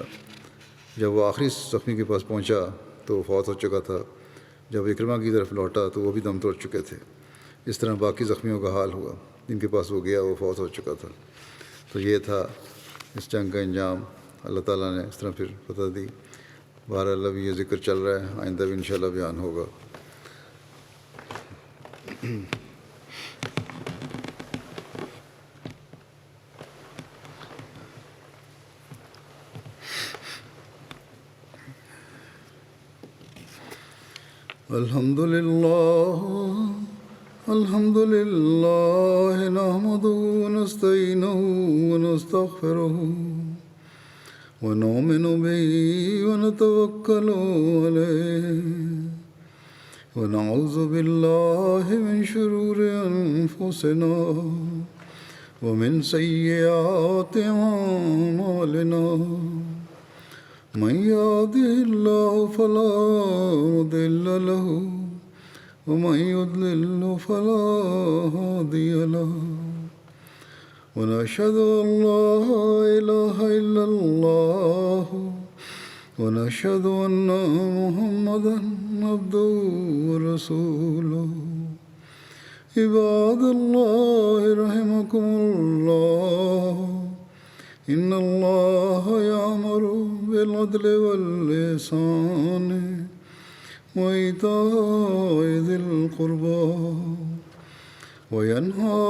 جب وہ آخری زخمی کے پاس پہنچا تو وہ فوت ہو چکا تھا۔ جب اکرمہ کی طرف لوٹا تو وہ بھی دم توڑ چکے تھے۔ اس طرح باقی زخمیوں کا حال ہوا، جن کے پاس وہ گیا وہ فوت ہو چکا تھا۔ تو یہ تھا اس جنگ کا انجام، اللہ تعالیٰ نے اس طرح پھر فتح دی۔ بہرحال ابھی یہ ذکر چل رہا ہے، آئندہ بھی انشاءاللہ بیان ہوگا۔ الحمد للہ نحمده ونستعینه ونستغفره ونؤمن به ونتوکل علیہ ونعوذ باللہ من شرور انفسنا ومن سیئات اعمالنا من يهده الله فلا مضل له ومن يضلل فلا هادي له ونشهد أن لا إله إلا الله ونشهد أن محمدا عبده ورسوله عباد الله رحمكم الله إن الله يأمر بالعدل والإحسان وإيتاء ذي القربى وينهى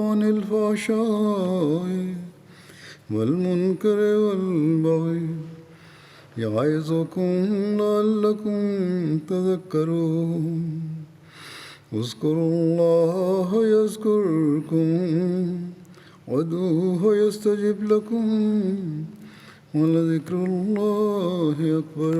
عن الفحشاء والمنكر والبغي يعظكم لعلكم تذكرون اذكروا الله يذكركم وادعوه يستجب لكم ولذكر الله أكبر